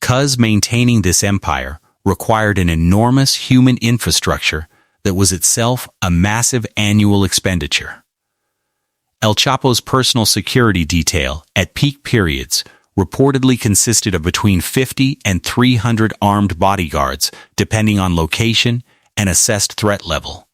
Speaker 1: 'Cause maintaining this empire required an enormous human infrastructure that was itself a massive annual expenditure. El Chapo's personal security detail at peak periods reportedly consisted of between 50 and 300 armed bodyguards, depending on location and assessed threat level.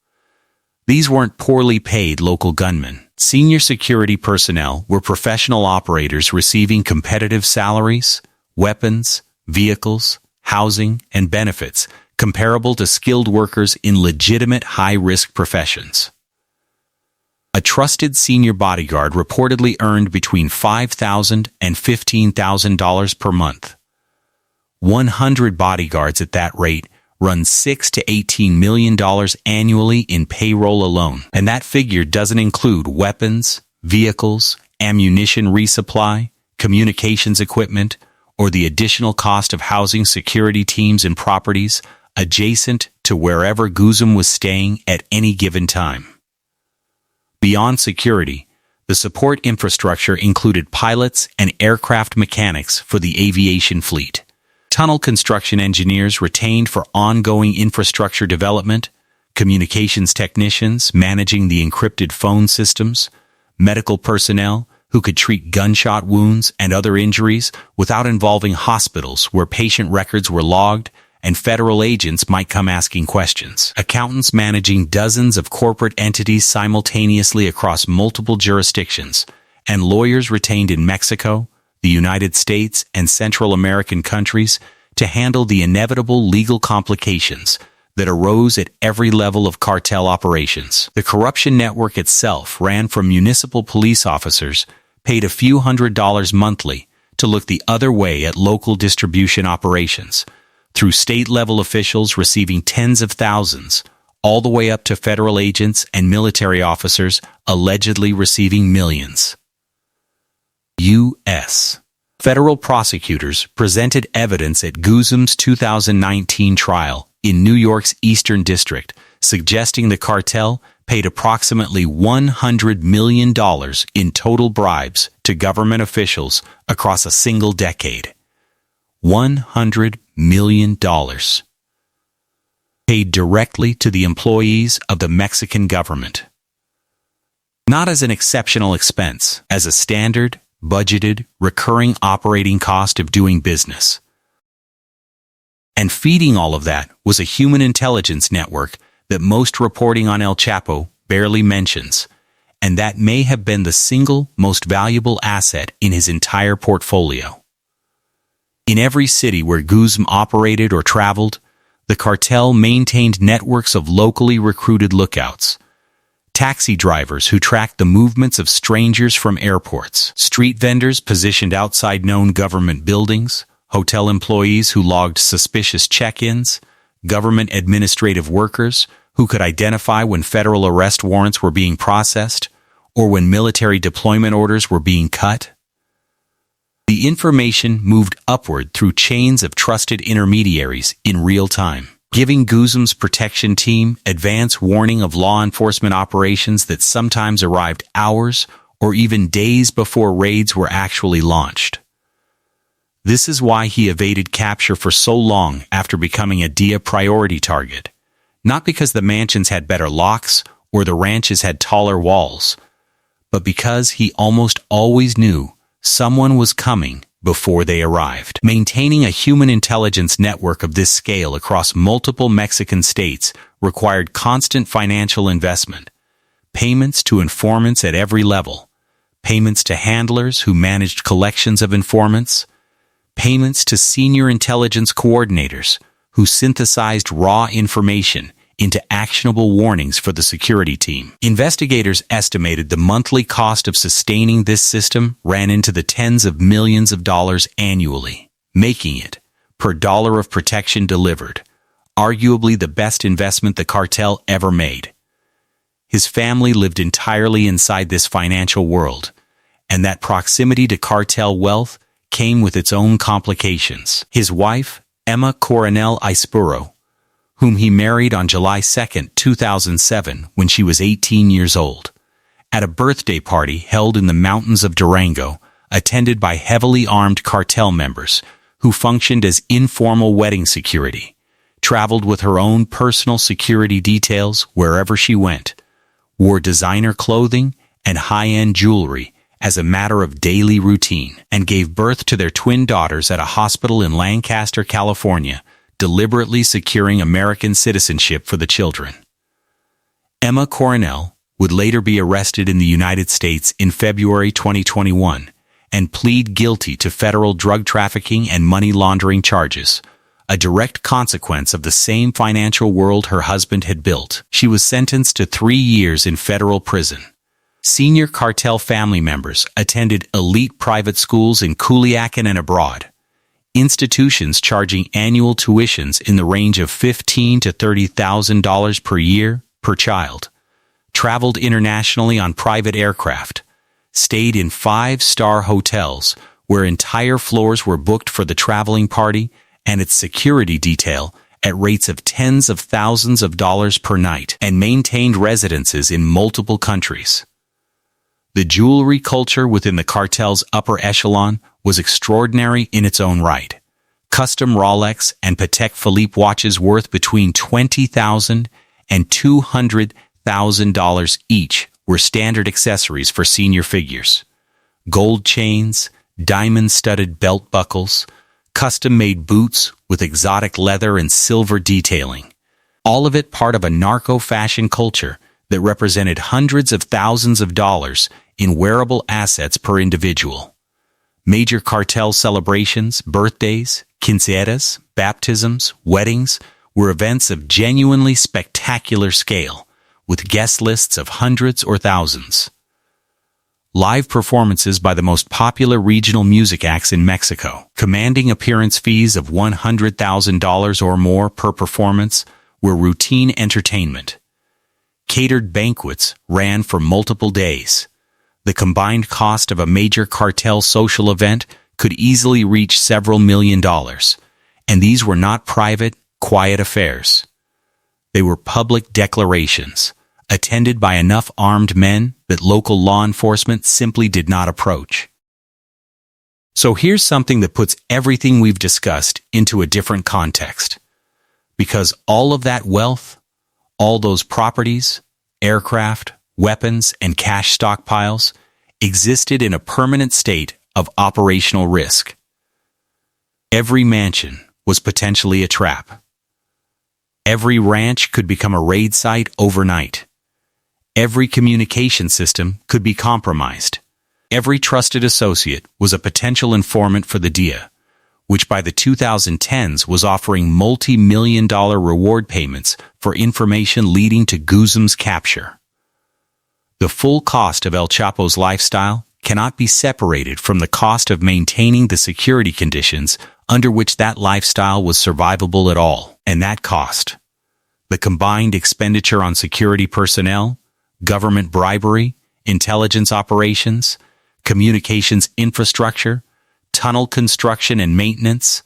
Speaker 1: These weren't poorly paid local gunmen. Senior security personnel were professional operators receiving competitive salaries, weapons, vehicles, housing, and benefits comparable to skilled workers in legitimate high-risk professions. A trusted senior bodyguard reportedly earned between $5,000 and $15,000 per month. 100 bodyguards at that rate run $6 to $18 million annually in payroll alone. And that figure doesn't include weapons, vehicles, ammunition resupply, communications equipment, or the additional cost of housing security teams and properties adjacent to wherever Guzum was staying at any given time. Beyond security, the support infrastructure included pilots and aircraft mechanics for the aviation fleet, tunnel construction engineers retained for ongoing infrastructure development, communications technicians managing the encrypted phone systems, medical personnel who could treat gunshot wounds and other injuries without involving hospitals where patient records were logged, and federal agents might come asking questions. Accountants managing dozens of corporate entities simultaneously across multiple jurisdictions, and lawyers retained in Mexico, the United States, and Central American countries to handle the inevitable legal complications that arose at every level of cartel operations. The corruption network itself ran from municipal police officers paid a few $100s monthly to look the other way at local distribution operations, through state-level officials receiving tens of thousands, all the way up to federal agents and military officers allegedly receiving millions. U.S. Federal prosecutors presented evidence at Guzum's 2019 trial in New York's Eastern District, suggesting the cartel paid approximately $100 million in total bribes to government officials across a single decade. $100 million. Paid directly to the employees of the Mexican government. Not as an exceptional expense, as a standard, budgeted, recurring operating cost of doing business. And feeding all of that was a human intelligence network that most reporting on El Chapo barely mentions, and that may have been the single most valuable asset in his entire portfolio. In every city where Guzum operated or traveled, the cartel maintained networks of locally recruited lookouts, taxi drivers who tracked the movements of strangers from airports, street vendors positioned outside known government buildings, hotel employees who logged suspicious check-ins, government administrative workers who could identify when federal arrest warrants were being processed or when military deployment orders were being cut. The information moved upward through chains of trusted intermediaries in real time, giving Guzum's protection team advance warning of law enforcement operations that sometimes arrived hours or even days before raids were actually launched. This is why he evaded capture for so long after becoming a DIA priority target, not because the mansions had better locks or the ranches had taller walls, but because he almost always knew someone was coming before they arrived. Maintaining a human intelligence network of this scale across multiple Mexican states required constant financial investment, payments to informants at every level, payments to handlers who managed collections of informants, payments to senior intelligence coordinators who synthesized raw information into actionable warnings for the security team. Investigators estimated the monthly cost of sustaining this system ran into the tens of millions of dollars annually, making it, per dollar of protection delivered, arguably the best investment the cartel ever made. His family lived entirely inside this financial world, and that proximity to cartel wealth came with its own complications. His wife, Emma Coronel Ispuro, whom he married on July 2, 2007, when she was 18 years old, at a birthday party held in the mountains of Durango, attended by heavily armed cartel members who functioned as informal wedding security, traveled with her own personal security details wherever she went, wore designer clothing and high-end jewelry as a matter of daily routine, and gave birth to their twin daughters at a hospital in Lancaster, California, deliberately securing American citizenship for the children. Emma Coronel would later be arrested in the United States in February 2021 and plead guilty to federal drug trafficking and money laundering charges, a direct consequence of the same financial world her husband had built. She was sentenced to 3 years in federal prison. Senior cartel family members attended elite private schools in Culiacan and abroad, institutions charging annual tuitions in the range of $15,000 to $30,000 per year per child, traveled internationally on private aircraft, stayed in 5-star hotels where entire floors were booked for the traveling party and its security detail at rates of tens of thousands of dollars per night, and maintained residences in multiple countries. The jewelry culture within the cartel's upper echelon was extraordinary in its own right. Custom Rolex and Patek Philippe watches worth between $20,000 and $200,000 each were standard accessories for senior figures. Gold chains, diamond-studded belt buckles, custom-made boots with exotic leather and silver detailing. All of it part of a narco-fashion culture that represented hundreds of thousands of dollars in wearable assets per individual. Major cartel celebrations, birthdays, quinceañeras, baptisms, weddings were events of genuinely spectacular scale, with guest lists of hundreds or thousands. Live performances by the most popular regional music acts in Mexico, commanding appearance fees of $100,000 or more per performance, were routine entertainment. Catered banquets ran for multiple days. The combined cost of a major cartel social event could easily reach several $1 million, and these were not private, quiet affairs. They were public declarations, attended by enough armed men that local law enforcement simply did not approach. So here's something that puts everything we've discussed into a different context. Because all of that wealth, all those properties, aircraft, weapons, and cash stockpiles existed in a permanent state of operational risk. Every mansion was potentially a trap. Every ranch could become a raid site overnight. Every communication system could be compromised. Every trusted associate was a potential informant for the DEA, which by the 2010s was offering multi-million-dollar reward payments for information leading to Guzman's capture. The full cost of El Chapo's lifestyle cannot be separated from the cost of maintaining the security conditions under which that lifestyle was survivable at all. And that cost, the combined expenditure on security personnel, government bribery, intelligence operations, communications infrastructure, tunnel construction and maintenance,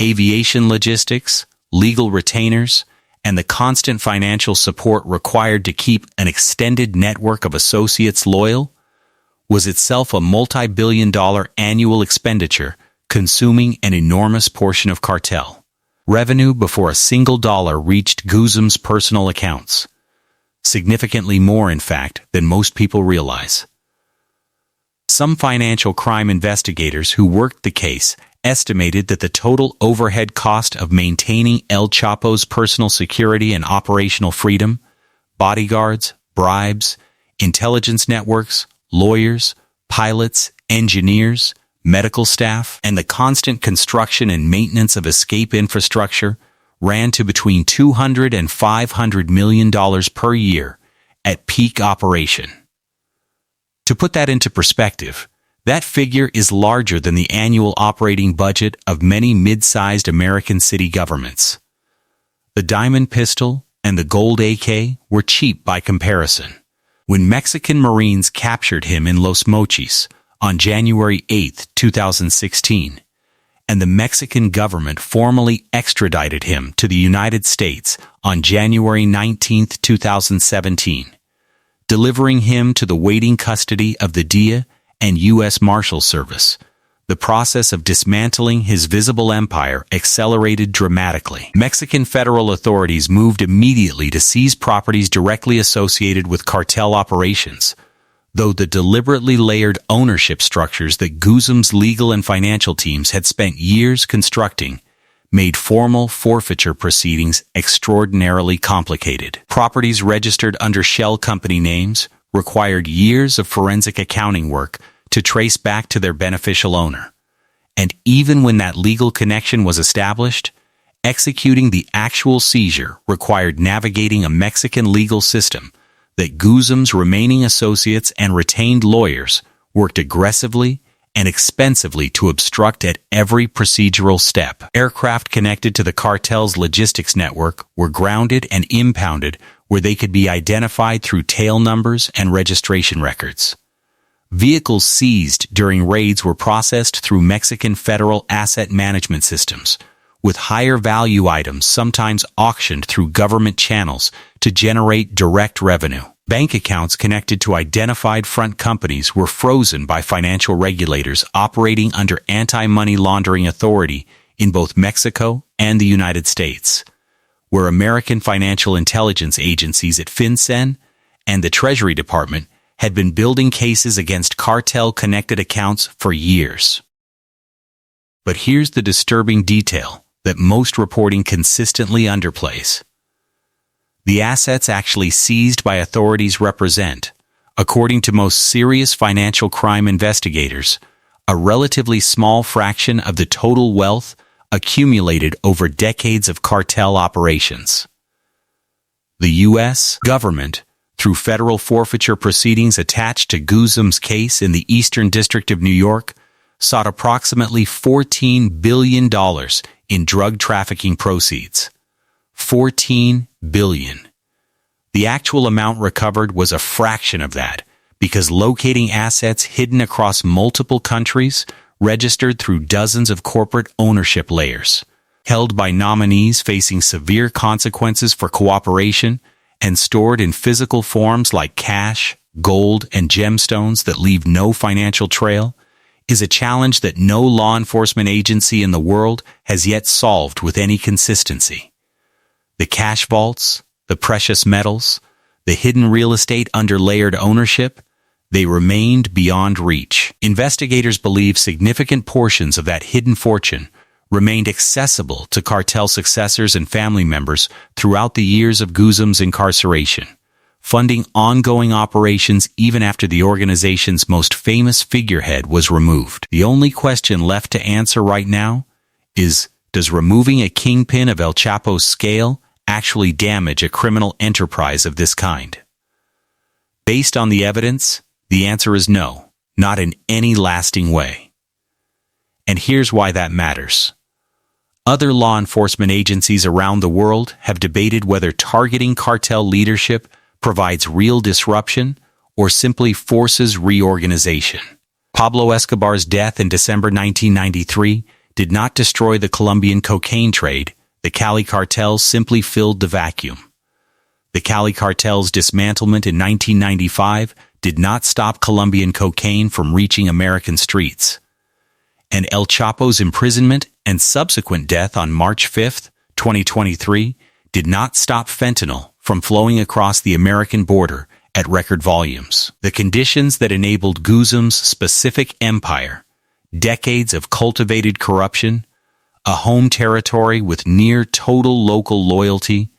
Speaker 1: aviation logistics, legal retainers, and the constant financial support required to keep an extended network of associates loyal, was itself a multi-billion-dollar annual expenditure consuming an enormous portion of cartel revenue before a single dollar reached Guzman's personal accounts. Significantly more, in fact, than most people realize. Some financial crime investigators who worked the case estimated that the total overhead cost of maintaining El Chapo's personal security and operational freedom, bodyguards, bribes, intelligence networks, lawyers, pilots, engineers, medical staff, and the constant construction and maintenance of escape infrastructure ran to between $200 and $500 million per year at peak operation. To put that into perspective, that figure is larger than the annual operating budget of many mid-sized American city governments. The diamond pistol and the gold AK were cheap by comparison. When Mexican Marines captured him in Los Mochis, on January 8, 2016, and the Mexican government formally extradited him to the United States on January 19, 2017, delivering him to the waiting custody of the DEA and U.S. Marshal Service. The process of dismantling his visible empire accelerated dramatically. Mexican federal authorities moved immediately to seize properties directly associated with cartel operations, though the deliberately layered ownership structures that Guzman's legal and financial teams had spent years constructing made formal forfeiture proceedings extraordinarily complicated. Properties registered under shell company names required years of forensic accounting work to trace back to their beneficial owner. And even when that legal connection was established, executing the actual seizure required navigating a Mexican legal system that Guzman's remaining associates and retained lawyers worked aggressively and expensively to obstruct at every procedural step. Aircraft connected to the cartel's logistics network were grounded and impounded where they could be identified through tail numbers and registration records. Vehicles seized during raids were processed through Mexican federal asset management systems, with higher value items sometimes auctioned through government channels to generate direct revenue. Bank accounts connected to identified front companies were frozen by financial regulators operating under anti-money laundering authority in both Mexico and the United States, where American financial intelligence agencies at FinCEN and the Treasury Department had been building cases against cartel-connected accounts for years. But here's the disturbing detail that most reporting consistently underplays. The assets actually seized by authorities represent, according to most serious financial crime investigators, a relatively small fraction of the total wealth accumulated over decades of cartel operations. The U.S. government, through federal forfeiture proceedings attached to Guzman's case in the Eastern District of New York, sought approximately $14 billion in drug trafficking proceeds. $14 billion. The actual amount recovered was a fraction of that, because locating assets hidden across multiple countries registered through dozens of corporate ownership layers, held by nominees facing severe consequences for cooperation, and stored in physical forms like cash, gold, and gemstones that leave no financial trail, is a challenge that no law enforcement agency in the world has yet solved with any consistency. The cash vaults, the precious metals, the hidden real estate under layered ownership, they remained beyond reach. Investigators believe significant portions of that hidden fortune remained accessible to cartel successors and family members throughout the years of Guzman's incarceration, funding ongoing operations even after the organization's most famous figurehead was removed. The only question left to answer right now is, does removing a kingpin of El Chapo's scale actually damage a criminal enterprise of this kind? Based on the evidence, the answer is no, not in any lasting way. And here's why that matters. Other law enforcement agencies around the world have debated whether targeting cartel leadership provides real disruption or simply forces reorganization. Pablo Escobar's death in December 1993 did not destroy the Colombian cocaine trade. The Cali cartel simply filled the vacuum. The Cali cartel's dismantlement in 1995 did not stop Colombian cocaine from reaching American streets. And El Chapo's imprisonment and subsequent death on March 5, 2023, did not stop fentanyl from flowing across the American border at record volumes. The conditions that enabled Guzman's specific empire, decades of cultivated corruption, a home territory with near total local loyalty,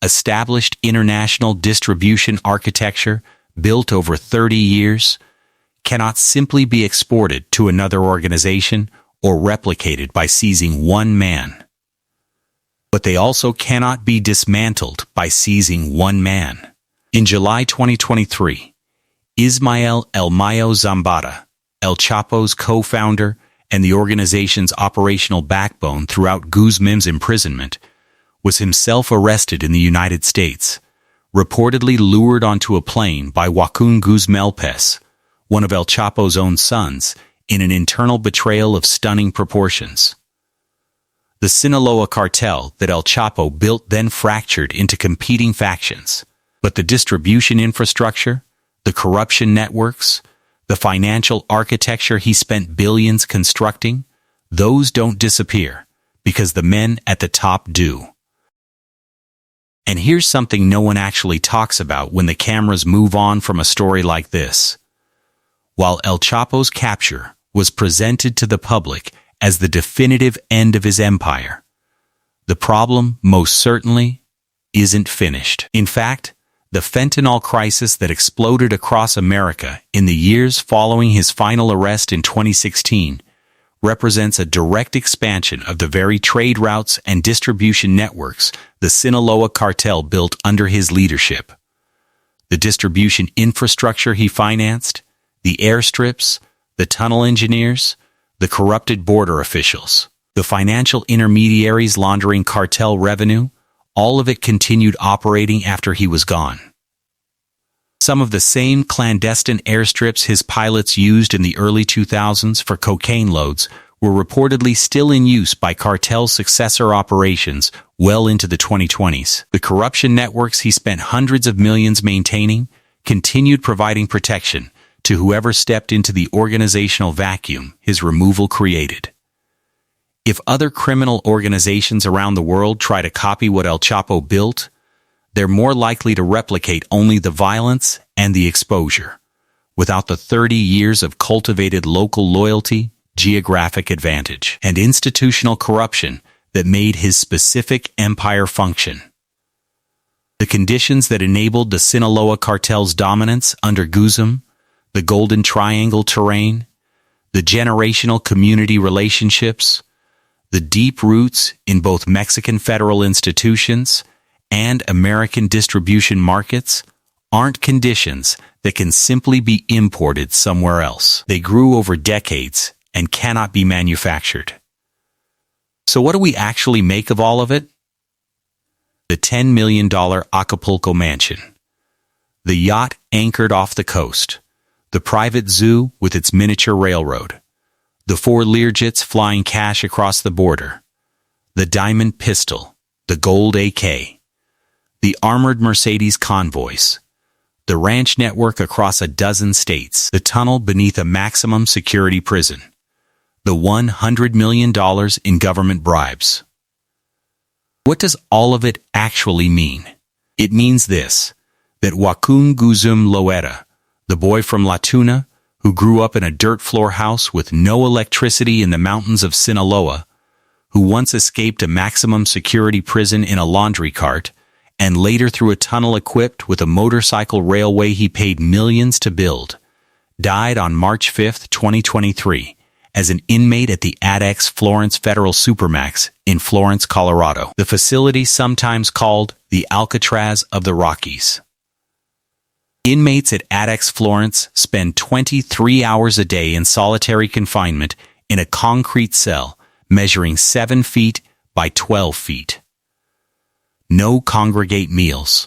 Speaker 1: established international distribution architecture built over 30 years, cannot simply be exported to another organization or replicated by seizing one man. But they also cannot be dismantled by seizing one man. In July 2023, Ismael El Mayo Zambada, El Chapo's co-founder and the organization's operational backbone throughout Guzman's imprisonment, was himself arrested in the United States, reportedly lured onto a plane by Joaquin Guzmán, one of El Chapo's own sons, in an internal betrayal of stunning proportions. The Sinaloa cartel that El Chapo built then fractured into competing factions, but the distribution infrastructure, the corruption networks, the financial architecture he spent billions constructing, those don't disappear, because the men at the top do. And here's something no one actually talks about when the cameras move on from a story like this. While El Chapo's capture was presented to the public as the definitive end of his empire, the problem, most certainly, isn't finished. In fact, the fentanyl crisis that exploded across America in the years following his final arrest in 2016 represents a direct expansion of the very trade routes and distribution networks the Sinaloa cartel built under his leadership. The distribution infrastructure he financed, the airstrips, the tunnel engineers, the corrupted border officials, the financial intermediaries laundering cartel revenue, all of it continued operating after he was gone. Some of the same clandestine airstrips his pilots used in the early 2000s for cocaine loads were reportedly still in use by cartel successor operations well into the 2020s. The corruption networks he spent hundreds of millions maintaining continued providing protection to whoever stepped into the organizational vacuum his removal created. If other criminal organizations around the world try to copy what El Chapo built, they're more likely to replicate only the violence and the exposure, without the 30 years of cultivated local loyalty, geographic advantage, and institutional corruption that made his specific empire function. The conditions that enabled the Sinaloa cartel's dominance under Guzum, the Golden Triangle terrain, the generational community relationships, the deep roots in both Mexican federal institutions and American distribution markets aren't conditions that can simply be imported somewhere else. They grew over decades and cannot be manufactured. So what do we actually make of all of it? The $10 million Acapulco mansion, the yacht anchored off the coast, the private zoo with its miniature railroad, the 4 Learjets flying cash across the border, the diamond pistol, the gold AK, the armored Mercedes convoys, the ranch network across a dozen states, the tunnel beneath a maximum security prison, the $100 million in government bribes. What does all of it actually mean? It means this, that Joaquin Guzum Loera, the boy from La Tuna, who grew up in a dirt floor house with no electricity in the mountains of Sinaloa, who once escaped a maximum security prison in a laundry cart, and later through a tunnel equipped with a motorcycle railway he paid millions to build, died on March 5, 2023, as an inmate at the ADX Florence Federal Supermax in Florence, Colorado, the facility sometimes called the Alcatraz of the Rockies. Inmates at ADX Florence spend 23 hours a day in solitary confinement in a concrete cell measuring 7 feet by 12 feet. No congregate meals.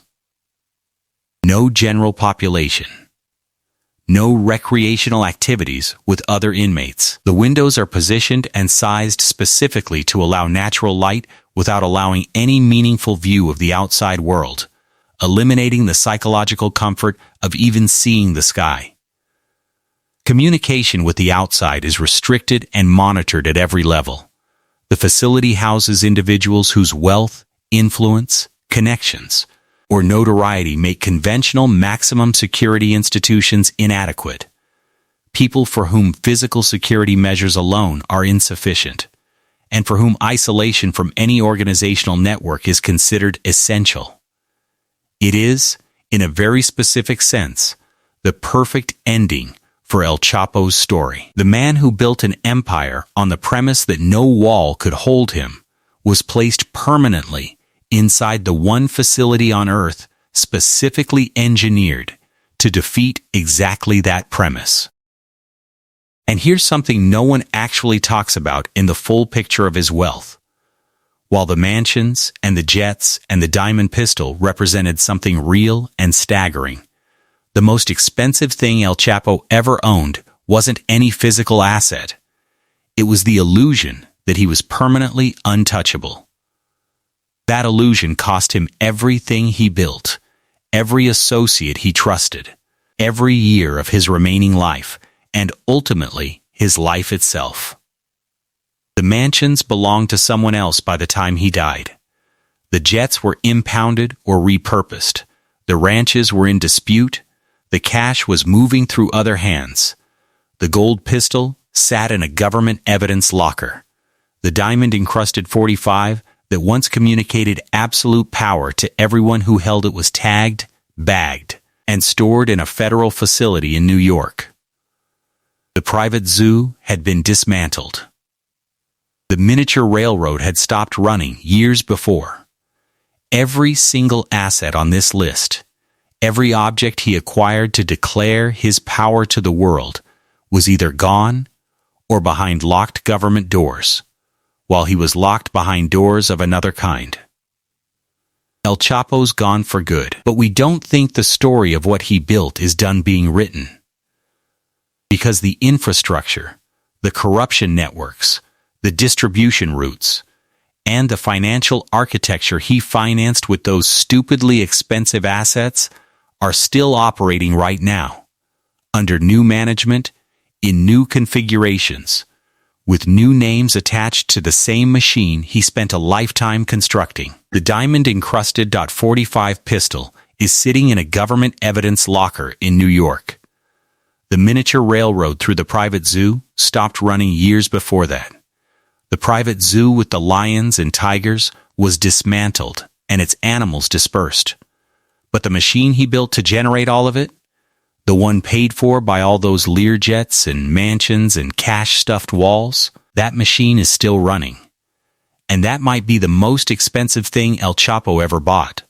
Speaker 1: No general population. No recreational activities with other inmates. The windows are positioned and sized specifically to allow natural light without allowing any meaningful view of the outside world, eliminating the psychological comfort of even seeing the sky. Communication with the outside is restricted and monitored at every level. The facility houses individuals whose wealth, influence, connections, or notoriety make conventional maximum security institutions inadequate. People for whom physical security measures alone are insufficient, and for whom isolation from any organizational network is considered essential. It is, in a very specific sense, the perfect ending for El Chapo's story. The man who built an empire on the premise that no wall could hold him was placed permanently inside the one facility on Earth specifically engineered to defeat exactly that premise. And here's something no one actually talks about in the full picture of his wealth. While the mansions and the jets and the diamond pistol represented something real and staggering, The most expensive thing El Chapo ever owned wasn't any physical asset. It was the illusion that he was permanently untouchable. That illusion cost him everything he built, every associate he trusted, every year of his remaining life, and ultimately his life itself. The mansions belonged to someone else by the time he died. The jets were impounded or repurposed. The ranches were in dispute. The cash was moving through other hands. The gold pistol sat in a government evidence locker. The diamond-encrusted .45 that once communicated absolute power to everyone who held it was tagged, bagged, and stored in a federal facility in New York. The private zoo had been dismantled. The miniature railroad had stopped running years before. Every single asset on this list, every object he acquired to declare his power to the world, was either gone or behind locked government doors, while he was locked behind doors of another kind. El Chapo's gone for good, but we don't think the story of what he built is done being written. Because the infrastructure, the corruption networks, the distribution routes, and the financial architecture he financed with those stupidly expensive assets are still operating right now, under new management, in new configurations, with new names attached to the same machine he spent a lifetime constructing. The diamond-encrusted .45 pistol is sitting in a government evidence locker in New York. The miniature railroad through the private zoo stopped running years before that. The private zoo with the lions and tigers was dismantled and its animals dispersed. But the machine he built to generate all of it, the one paid for by all those Learjets and mansions and cash-stuffed walls, that machine is still running. And that might be the most expensive thing El Chapo ever bought.